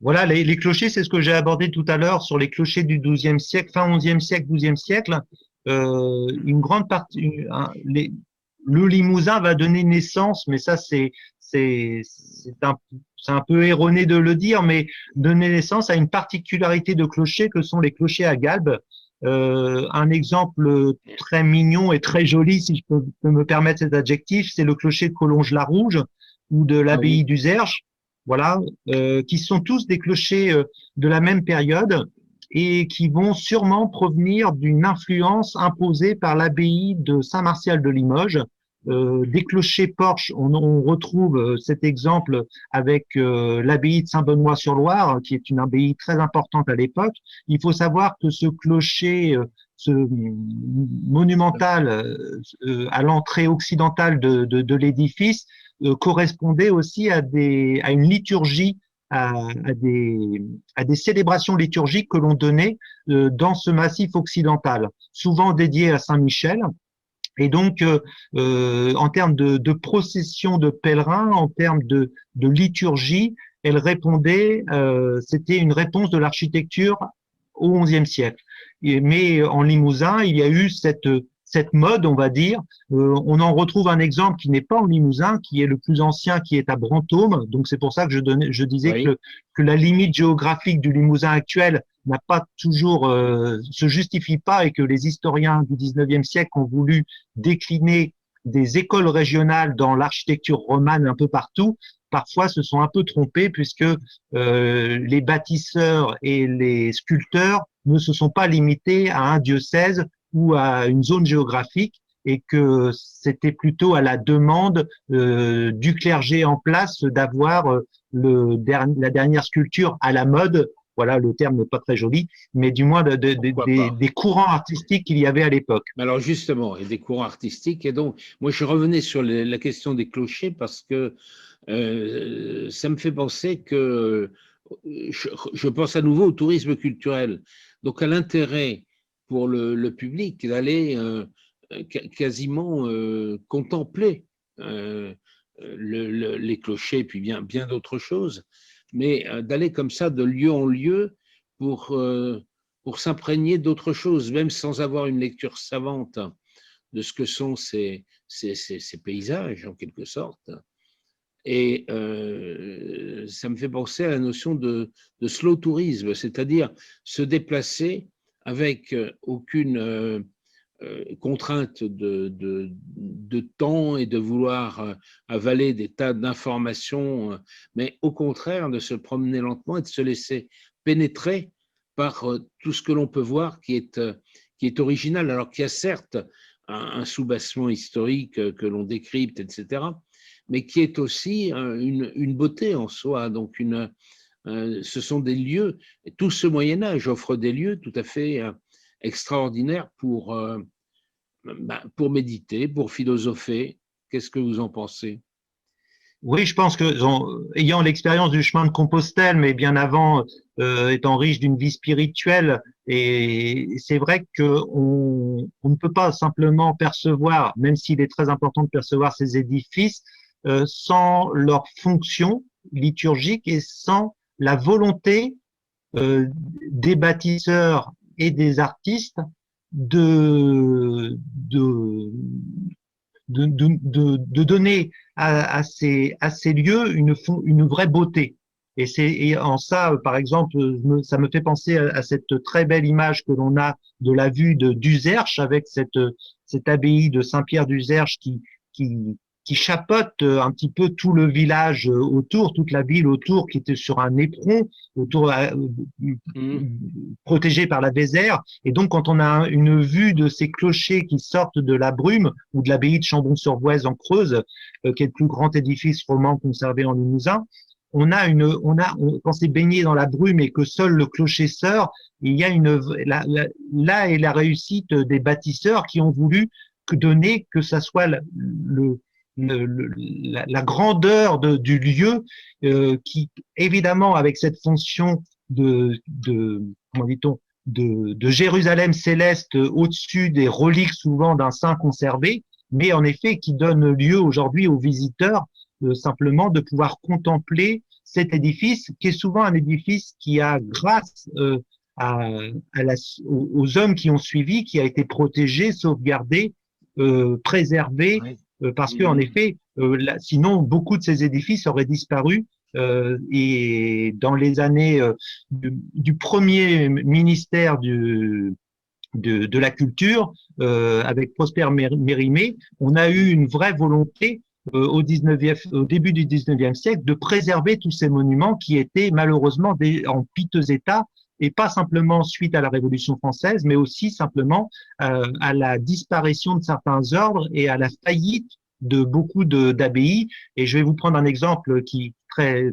Voilà, les clochers, c'est ce que j'ai abordé tout à l'heure sur les clochers du XIIe siècle, fin XIe siècle, XIIe siècle. Une grande partie, le Limousin va donner naissance, mais ça c'est un peu erroné de le dire, mais donner naissance à une particularité de clocher que sont les clochers à galbe. Un exemple très mignon et très joli, si je peux me permettre cet adjectif, c'est le clocher de Collonges-la-Rouge ou de l'abbaye d'Uzerche, voilà, qui sont tous des clochers de la même période et qui vont sûrement provenir d'une influence imposée par l'abbaye de Saint-Martial de Limoges. Des clochers porches, on retrouve cet exemple avec l'abbaye de Saint-Benoît-sur-Loire, qui est une abbaye très importante à l'époque. Il faut savoir que ce clocher, ce monumental à l'entrée occidentale de l'édifice, correspondait aussi à une liturgie, à des célébrations liturgiques que l'on donnait dans ce massif occidental, souvent dédié à Saint-Michel. Et donc, en termes de procession de pèlerins, en termes de liturgie, elle répondait, c'était une réponse de l'architecture au XIe siècle. Mais en Limousin, il y a eu cette mode, on va dire. On en retrouve un exemple qui n'est pas en Limousin, qui est le plus ancien, qui est à Brantôme. Donc c'est pour ça que je disais que la limite géographique du Limousin actuel n'a pas toujours se justifie pas, et que les historiens du XIXe siècle ont voulu décliner des écoles régionales dans l'architecture romane un peu partout. parfois se sont un peu trompés puisque les bâtisseurs et les sculpteurs ne se sont pas limités à un diocèse ou à une zone géographique, et que c'était plutôt à la demande du clergé en place d'avoir la dernière sculpture à la mode. Voilà, le terme n'est pas très joli, mais du moins Pourquoi pas? des courants artistiques qu'il y avait à l'époque. Alors justement, il y a des courants artistiques. Et donc, moi, je revenais sur la question des clochers parce que ça me fait penser que je pense à nouveau au tourisme culturel. Donc, à l'intérêt pour le public d'aller quasiment contempler euh, les clochers, puis bien d'autres choses, mais d'aller comme ça de lieu en lieu pour s'imprégner d'autres choses, même sans avoir une lecture savante de ce que sont ces paysages, en quelque sorte. Et ça me fait penser à la notion de slow tourisme, c'est-à-dire se déplacer avec aucune contrainte de temps et de vouloir avaler des tas d'informations, mais au contraire de se promener lentement et de se laisser pénétrer par tout ce que l'on peut voir qui est original, alors qu'il y a certes un soubassement historique que l'on décrypte, etc., mais qui est aussi une beauté en soi. Donc, ce sont des lieux, et tout ce Moyen-Âge offre des lieux tout à fait extraordinaires pour méditer, pour philosopher. Qu'est-ce que vous en pensez? Oui, je pense que ayant l'expérience du chemin de Compostelle, mais bien avant, étant riche d'une vie spirituelle, et c'est vrai que on ne peut pas simplement percevoir, même s'il est très important de percevoir ces édifices, sans leur fonction liturgique et sans la volonté euh, des bâtisseurs et des artistes de, de, de donner à ces lieux une vraie beauté. Et en ça, par exemple, ça me fait penser à cette très belle image que l'on a de la vue d'Uzerche avec cette abbaye de Saint-Pierre d'Uzerche qui, qui chapeaute un petit peu tout le village autour, toute la ville autour, qui était sur un éperon, autour, Mmh. protégé par la Vézère. Et donc, quand on a une vue de ces clochers qui sortent de la brume ou de l'abbaye de Chambon-sur-Voueize en Creuse, qui est le plus grand édifice roman conservé en Limousin, quand c'est baigné dans la brume et que seul le clocher sort, il y a là est la réussite des bâtisseurs qui ont voulu donner que ça soit la grandeur du lieu, qui évidemment avec cette fonction comment dit-on, de Jérusalem céleste au-dessus des reliques souvent d'un saint conservé, mais en effet qui donne lieu aujourd'hui aux visiteurs simplement de pouvoir contempler cet édifice, qui est souvent un édifice qui a, grâce à, aux hommes qui ont suivi, qui a été protégé, sauvegardé, préservé, Ouais. parce que en Mmh. effet, sinon beaucoup de ces édifices auraient disparu. Et dans les années du premier ministère de la culture, avec Prosper Mérimée, on a eu une vraie volonté au début du 19e siècle de préserver tous ces monuments qui étaient malheureusement en piteux état, et pas simplement suite à la Révolution française, mais aussi simplement à la disparition de certains ordres et à la faillite de beaucoup d'abbayes. Et je vais vous prendre un exemple qui est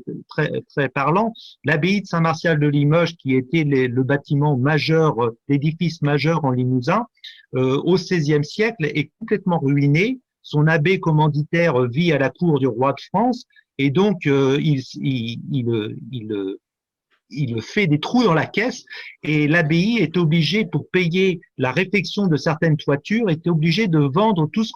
très parlant. L'abbaye de Saint-Martial de Limoges, qui était le bâtiment majeur, l'édifice majeur en Limousin, au XVIe siècle, est complètement ruiné. Son abbé commanditaire vit à la cour du roi de France, et donc il fait des trous dans la caisse, et l'abbaye est obligée, pour payer la réfection de certaines toitures, est obligée de vendre toute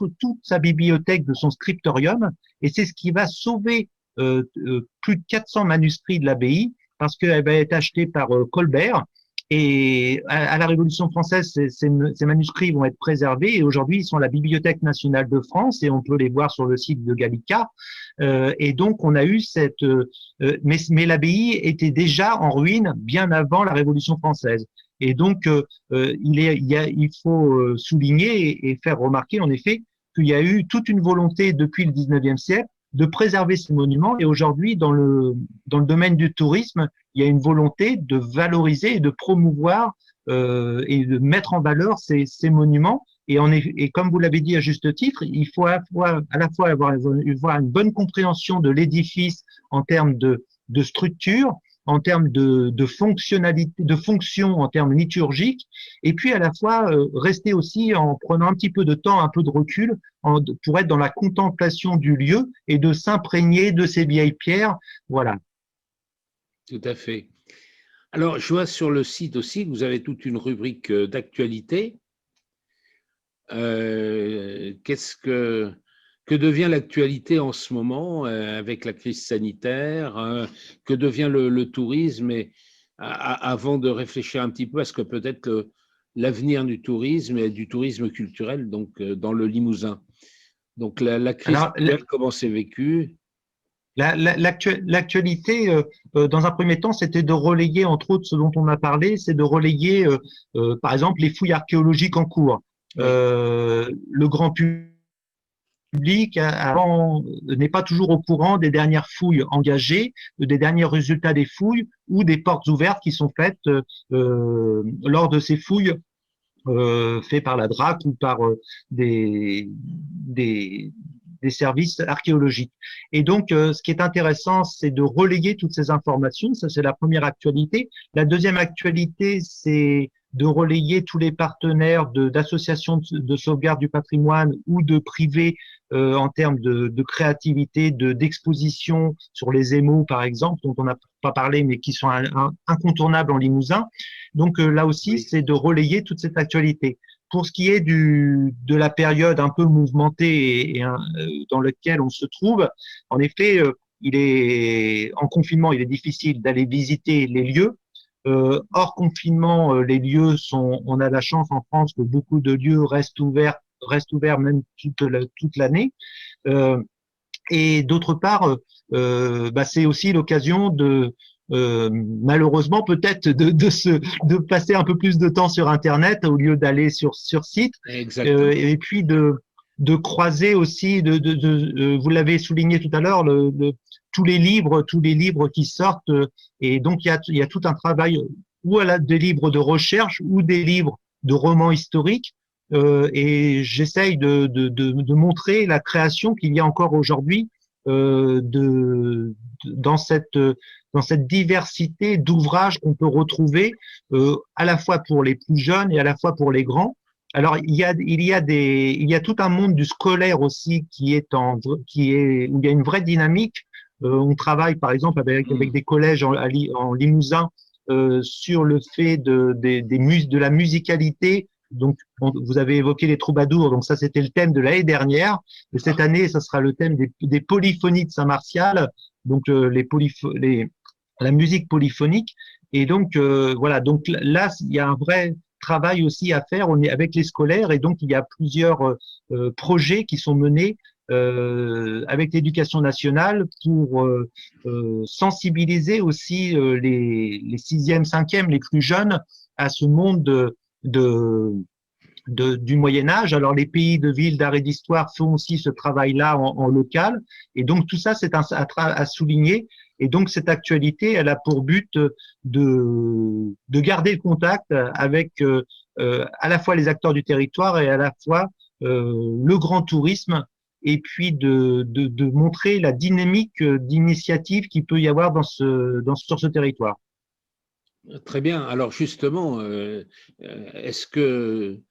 sa bibliothèque de son scriptorium, et c'est ce qui va sauver plus de 400 manuscrits de l'abbaye, parce qu'elle va être achetée par Colbert. Et à la Révolution française, ces manuscrits vont être préservés, et aujourd'hui ils sont à la Bibliothèque nationale de France et on peut les voir sur le site de Gallica. Et donc on a eu mais l'abbaye était déjà en ruine bien avant la Révolution française. Et donc il faut souligner et faire remarquer en effet qu'il y a eu toute une volonté depuis le 19e siècle de préserver ces monuments. Et aujourd'hui, dans le domaine du tourisme, il y a une volonté de valoriser et de promouvoir et de mettre en valeur ces monuments. Et comme vous l'avez dit à juste titre, il faut à la fois avoir une bonne compréhension de l'édifice en termes de structure, en termes de fonctionnalité, de fonction en termes liturgiques, et puis à la fois rester aussi en prenant un petit peu de temps, un peu de recul, pour être dans la contemplation du lieu et de s'imprégner de ces vieilles pierres. Voilà. Tout à fait. Alors, je vois sur le site aussi que vous avez toute une rubrique d'actualité. Que devient l'actualité en ce moment avec la crise sanitaire? Que devient le tourisme? Et avant de réfléchir un petit peu, est-ce que peut-être l'avenir du tourisme et du tourisme culturel, donc dans le Limousin? Donc la crise Alors, actuelle, comment c'est vécu? l'actualité, dans un premier temps, c'était de relayer, entre autres, ce dont on a parlé, c'est de relayer, par exemple, les fouilles archéologiques en cours. Oui, Le grand public n'est pas toujours au courant des dernières fouilles engagées, des derniers résultats des fouilles ou des portes ouvertes qui sont faites lors de ces fouilles fait par la DRAC ou par des services archéologiques. Et donc, ce qui est intéressant, c'est de relayer toutes ces informations. Ça, c'est la première actualité. La deuxième actualité, c'est de relayer tous les partenaires d'associations de sauvegarde du patrimoine ou de privés en termes de créativité, d'exposition sur les émaux, par exemple, dont on n'a pas parlé, mais qui sont incontournables en Limousin. Donc là aussi, oui. c'est de relayer toute cette actualité. Pour ce qui est de la période un peu mouvementée dans laquelle on se trouve, en effet, il est en confinement, il est difficile d'aller visiter les lieux. Hors confinement, les lieux on a la chance en France que beaucoup de lieux restent ouverts même toute l'année. Euh, et d'autre part, c'est aussi l'occasion malheureusement peut-être de passer un peu plus de temps sur Internet au lieu d'aller sur site, Exactement. et puis de croiser aussi, vous l'avez souligné tout à l'heure, tous les livres qui sortent, et donc il y a tout un travail ou des livres de recherche ou des livres de romans historiques. Et j'essaye de montrer la création qu'il y a encore aujourd'hui dans cette diversité d'ouvrages qu'on peut retrouver à la fois pour les plus jeunes et à la fois pour les grands. Alors il y a tout un monde du scolaire aussi où il y a une vraie dynamique. On travaille par exemple avec des collèges en Limousin sur le fait de la musicalité. Donc, vous avez évoqué les troubadours, donc ça c'était le thème de l'année dernière. Et cette année, ça sera le thème des polyphonies de Saint-Martial, donc la musique polyphonique. Et donc voilà, donc là il y a un vrai travail aussi à faire. On est avec les scolaires et donc il y a plusieurs projets qui sont menés avec l'éducation nationale pour sensibiliser aussi les sixièmes, cinquièmes, les plus jeunes à ce monde de, du Moyen Âge. Alors les pays de ville d'art et d'histoire font aussi ce travail-là en local. Et donc tout ça, c'est à souligner. Et donc cette actualité, elle a pour but de garder le contact avec à la fois les acteurs du territoire et à la fois le grand tourisme, et puis de montrer la dynamique d'initiative qu'il peut y avoir sur ce territoire. Très bien. Alors justement, est-ce que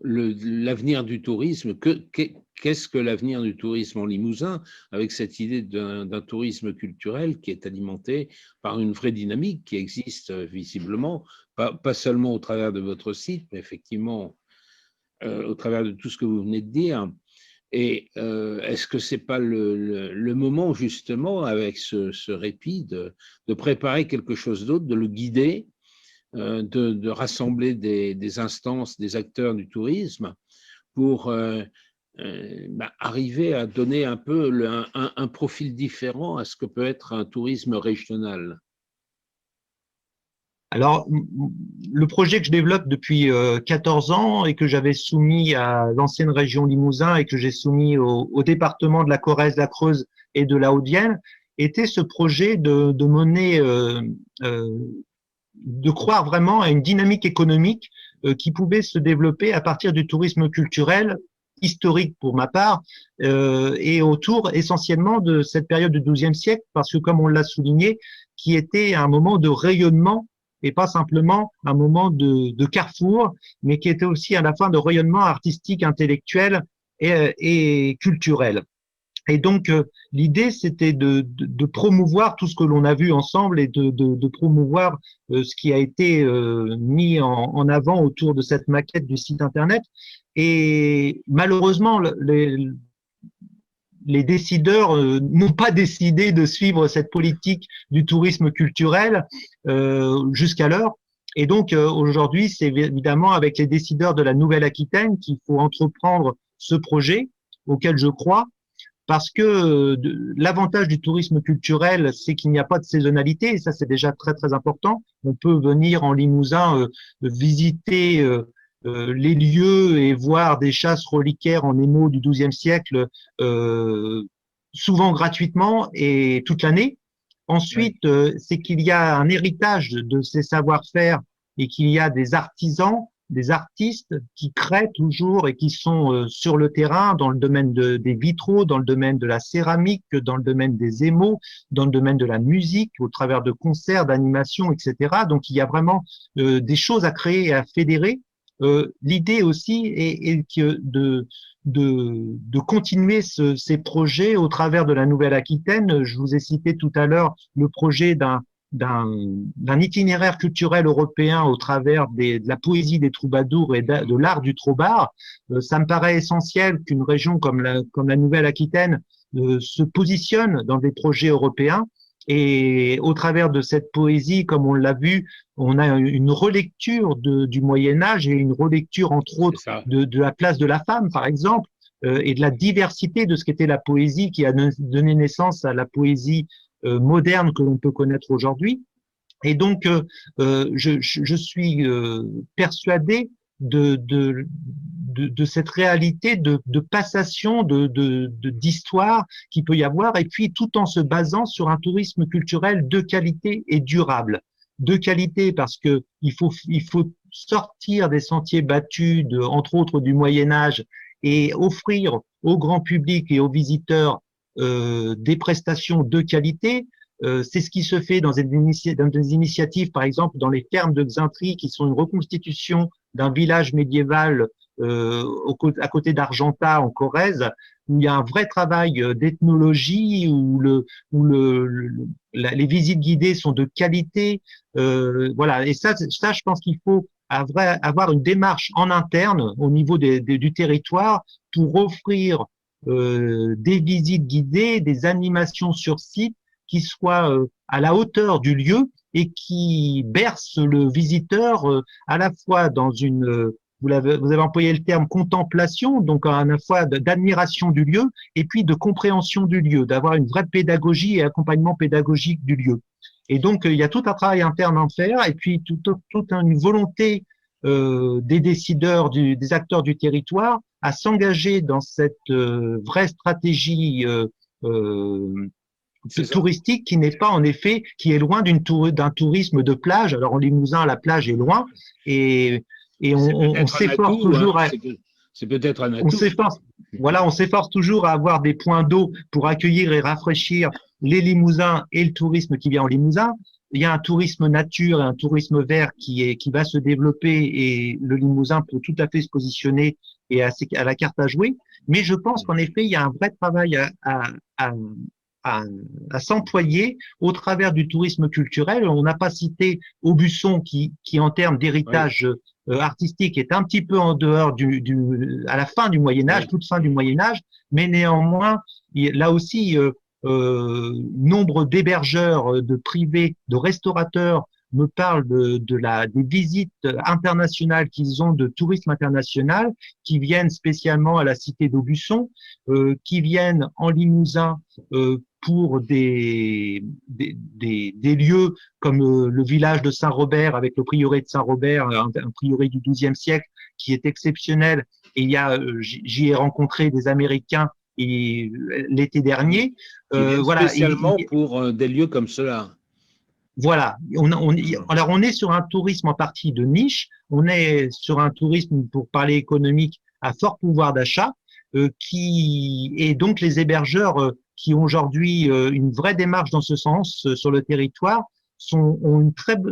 l'avenir du tourisme, qu'est-ce que l'avenir du tourisme en Limousin, avec cette idée d'un tourisme culturel qui est alimenté par une vraie dynamique qui existe visiblement, pas seulement au travers de votre site, mais effectivement au travers de tout ce que vous venez de dire. Et est-ce que c'est pas le moment justement, avec ce répit, de préparer quelque chose d'autre, de le guider, de rassembler des instances, des acteurs du tourisme pour arriver à donner un peu un profil différent à ce que peut être un tourisme régional? Alors, le projet que je développe depuis 14 ans et que j'avais soumis à l'ancienne région Limousin et que j'ai soumis au département de la Corrèze, la Creuse et de la Haute-Vienne était ce projet de mener, euh, de croire vraiment à une dynamique économique qui pouvait se développer à partir du tourisme culturel historique pour ma part et autour essentiellement de cette période du XIIe siècle parce que comme on l'a souligné, qui était un moment de rayonnement et pas simplement un moment de carrefour, mais qui était aussi à la fin de rayonnement artistique, intellectuel et culturel. Et donc, l'idée, c'était de promouvoir tout ce que l'on a vu ensemble et de promouvoir ce qui a été mis en avant autour de cette maquette du site Internet. Et malheureusement, les décideurs n'ont pas décidé de suivre cette politique du tourisme culturel jusqu'alors. Et donc, aujourd'hui, c'est évidemment avec les décideurs de la Nouvelle-Aquitaine qu'il faut entreprendre ce projet auquel je crois parce que l'avantage du tourisme culturel, c'est qu'il n'y a pas de saisonnalité, et ça c'est déjà très très important. On peut venir en Limousin visiter les lieux et voir des chasses reliquaires en émaux du XIIe siècle, souvent gratuitement et toute l'année. Ensuite, c'est qu'il y a un héritage de ces savoir-faire et qu'il y a des artisans, des artistes qui créent toujours et qui sont sur le terrain dans le domaine des vitraux, dans le domaine de la céramique, dans le domaine des émaux, dans le domaine de la musique, au travers de concerts, d'animations, etc. Donc, il y a vraiment des choses à créer et à fédérer. L'idée aussi est que de continuer ces projets au travers de la Nouvelle-Aquitaine. Je vous ai cité tout à l'heure le projet d'un itinéraire culturel européen au travers de la poésie des troubadours et de l'art du trobard. Ça me paraît essentiel qu'une région comme la Nouvelle-Aquitaine se positionne dans des projets européens. Et au travers de cette poésie, comme on l'a vu, on a une relecture du Moyen-Âge et une relecture, entre autres, de la place de la femme, par exemple, et de la diversité de ce qu'était la poésie qui a donné naissance à la poésie moderne que l'on peut connaître aujourd'hui. Et donc, je suis persuadé de cette réalité de passation d'histoire qu'il peut y avoir, et puis tout en se basant sur un tourisme culturel de qualité et durable. De qualité parce que il faut sortir des sentiers battus, entre autres du Moyen Âge, et offrir au grand public et aux visiteurs des prestations de qualité. C'est ce qui se fait dans des initiatives, par exemple, dans les Thermes de Xaintry, qui sont une reconstitution d'un village médiéval à côté d'Argentat, en Corrèze, où il y a un vrai travail d'ethnologie, où les visites guidées sont de qualité. Voilà. Et ça, je pense qu'il faut avoir une démarche en interne au niveau du territoire pour offrir des visites guidées, des animations sur site qui soient à la hauteur du lieu et qui bercent le visiteur à la fois dans vous avez employé le terme contemplation, donc à la fois d'admiration du lieu et puis de compréhension du lieu, d'avoir une vraie pédagogie et accompagnement pédagogique du lieu. Et donc, il y a tout un travail interne à faire et puis toute une volonté des décideurs, des acteurs du territoire à s'engager dans cette vraie stratégie touristique qui n'est pas en effet, qui est loin d'un tourisme de plage. Alors en Limousin, la plage est loin et on s'efforce toujours. C'est peut-être un atout. On s'efforce toujours à avoir des points d'eau pour accueillir et rafraîchir les Limousins et le tourisme qui vient en Limousin. Il y a un tourisme nature et un tourisme vert qui va se développer et le Limousin peut tout à fait se positionner et à la carte à jouer. Mais je pense qu'en effet, il y a un vrai travail à s'employer au travers du tourisme culturel. On n'a pas cité Aubusson qui en termes d'héritage artistique est un petit peu en dehors à la fin du Moyen-Âge, toute fin du Moyen-Âge, mais néanmoins, là aussi, nombre d'hébergeurs, de privés, de restaurateurs me parlent des visites internationales qu'ils ont de tourisme international, qui viennent spécialement à la cité d'Aubusson, qui viennent en Limousin pour des lieux comme le village de Saint-Robert avec le prieuré de Saint-Robert, un prieuré du XIIe siècle qui est exceptionnel. Et j'y ai rencontré des Américains l'été dernier. Qui viennent Voilà. spécialement pour des lieux comme cela. Voilà. Alors, on est sur un tourisme en partie de niche. On est sur un tourisme, pour parler économique, à fort pouvoir d'achat, et donc les hébergeurs qui ont aujourd'hui une vraie démarche dans ce sens sur le territoire ont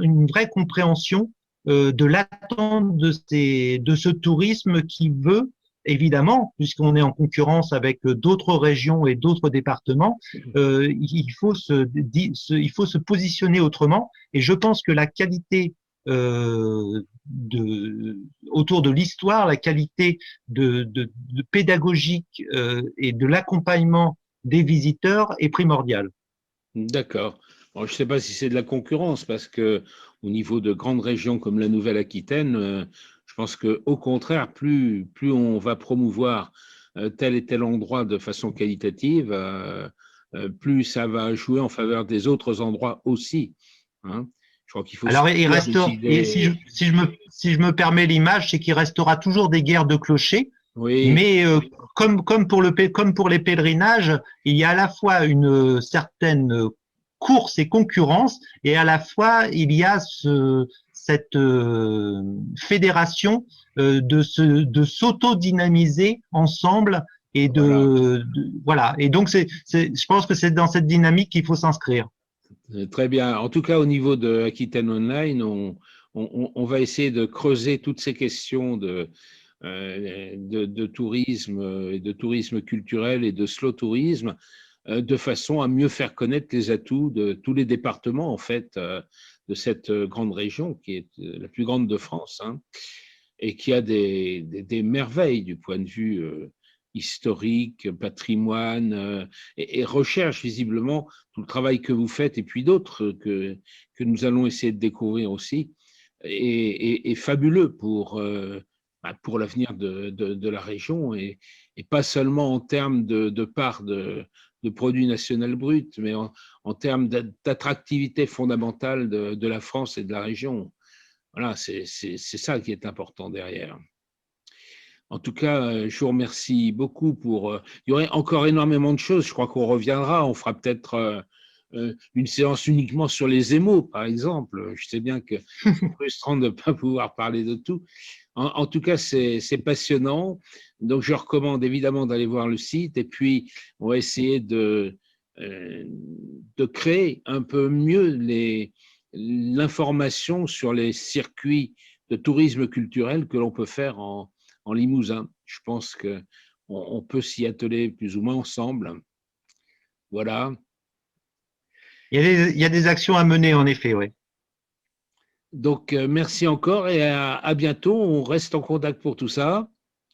une vraie compréhension de l'attente de ce tourisme qui veut, évidemment, puisqu'on est en concurrence avec d'autres régions et d'autres départements, il faut se positionner autrement. Et je pense que la qualité autour de l'histoire, la qualité de pédagogique et de l'accompagnement des visiteurs est primordiale. D'accord. Bon, je ne sais pas si c'est de la concurrence, parce que au niveau de grandes régions comme la Nouvelle-Aquitaine, je pense qu'au contraire, plus on va promouvoir tel et tel endroit de façon qualitative, plus ça va jouer en faveur des autres endroits aussi. Hein. Je crois qu'il faut Alors, il sortir des reste, et idées. si je me permets l'image, c'est qu'il restera toujours des guerres de clochers, Oui, mais comme pour les pèlerinages, il y a à la fois une certaine course et concurrence, et à la fois il y a cette fédération de s'auto-dynamiser ensemble et voilà. voilà. Et donc je pense que c'est dans cette dynamique qu'il faut s'inscrire. Très bien. En tout cas, au niveau de Aquitaine Online, on va essayer de creuser toutes ces questions de tourisme, et de tourisme culturel et de slow tourisme, de façon à mieux faire connaître les atouts de tous les départements, en fait, de cette grande région qui est la plus grande de France, hein, et qui a des merveilles du point de vue historique, patrimoine, et recherche visiblement tout le travail que vous faites, et puis d'autres que nous allons essayer de découvrir aussi, est fabuleux pour l'avenir de la région, et pas seulement en termes de part de produit national brut, mais en termes d'attractivité fondamentale de la France et de la région. Voilà, c'est ça qui est important derrière. En tout cas, je vous remercie beaucoup il y aurait encore énormément de choses. Je crois qu'on reviendra. On fera peut-être une séance uniquement sur les émaux, par exemple. Je sais bien que c'est frustrant de ne pas pouvoir parler de tout. En tout cas, c'est passionnant. Donc, je recommande évidemment d'aller voir le site. Et puis, on va essayer de créer un peu mieux l'information sur les circuits de tourisme culturel que l'on peut faire en Limousin. Je pense qu'on peut s'y atteler plus ou moins ensemble. Voilà. Il y a des actions à mener, en effet, oui. Donc, merci encore, et à bientôt. On reste en contact pour tout ça.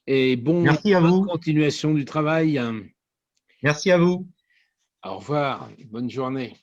Et bonne Merci à vous. continuation du travail. Merci à vous. Au revoir. Bonne journée.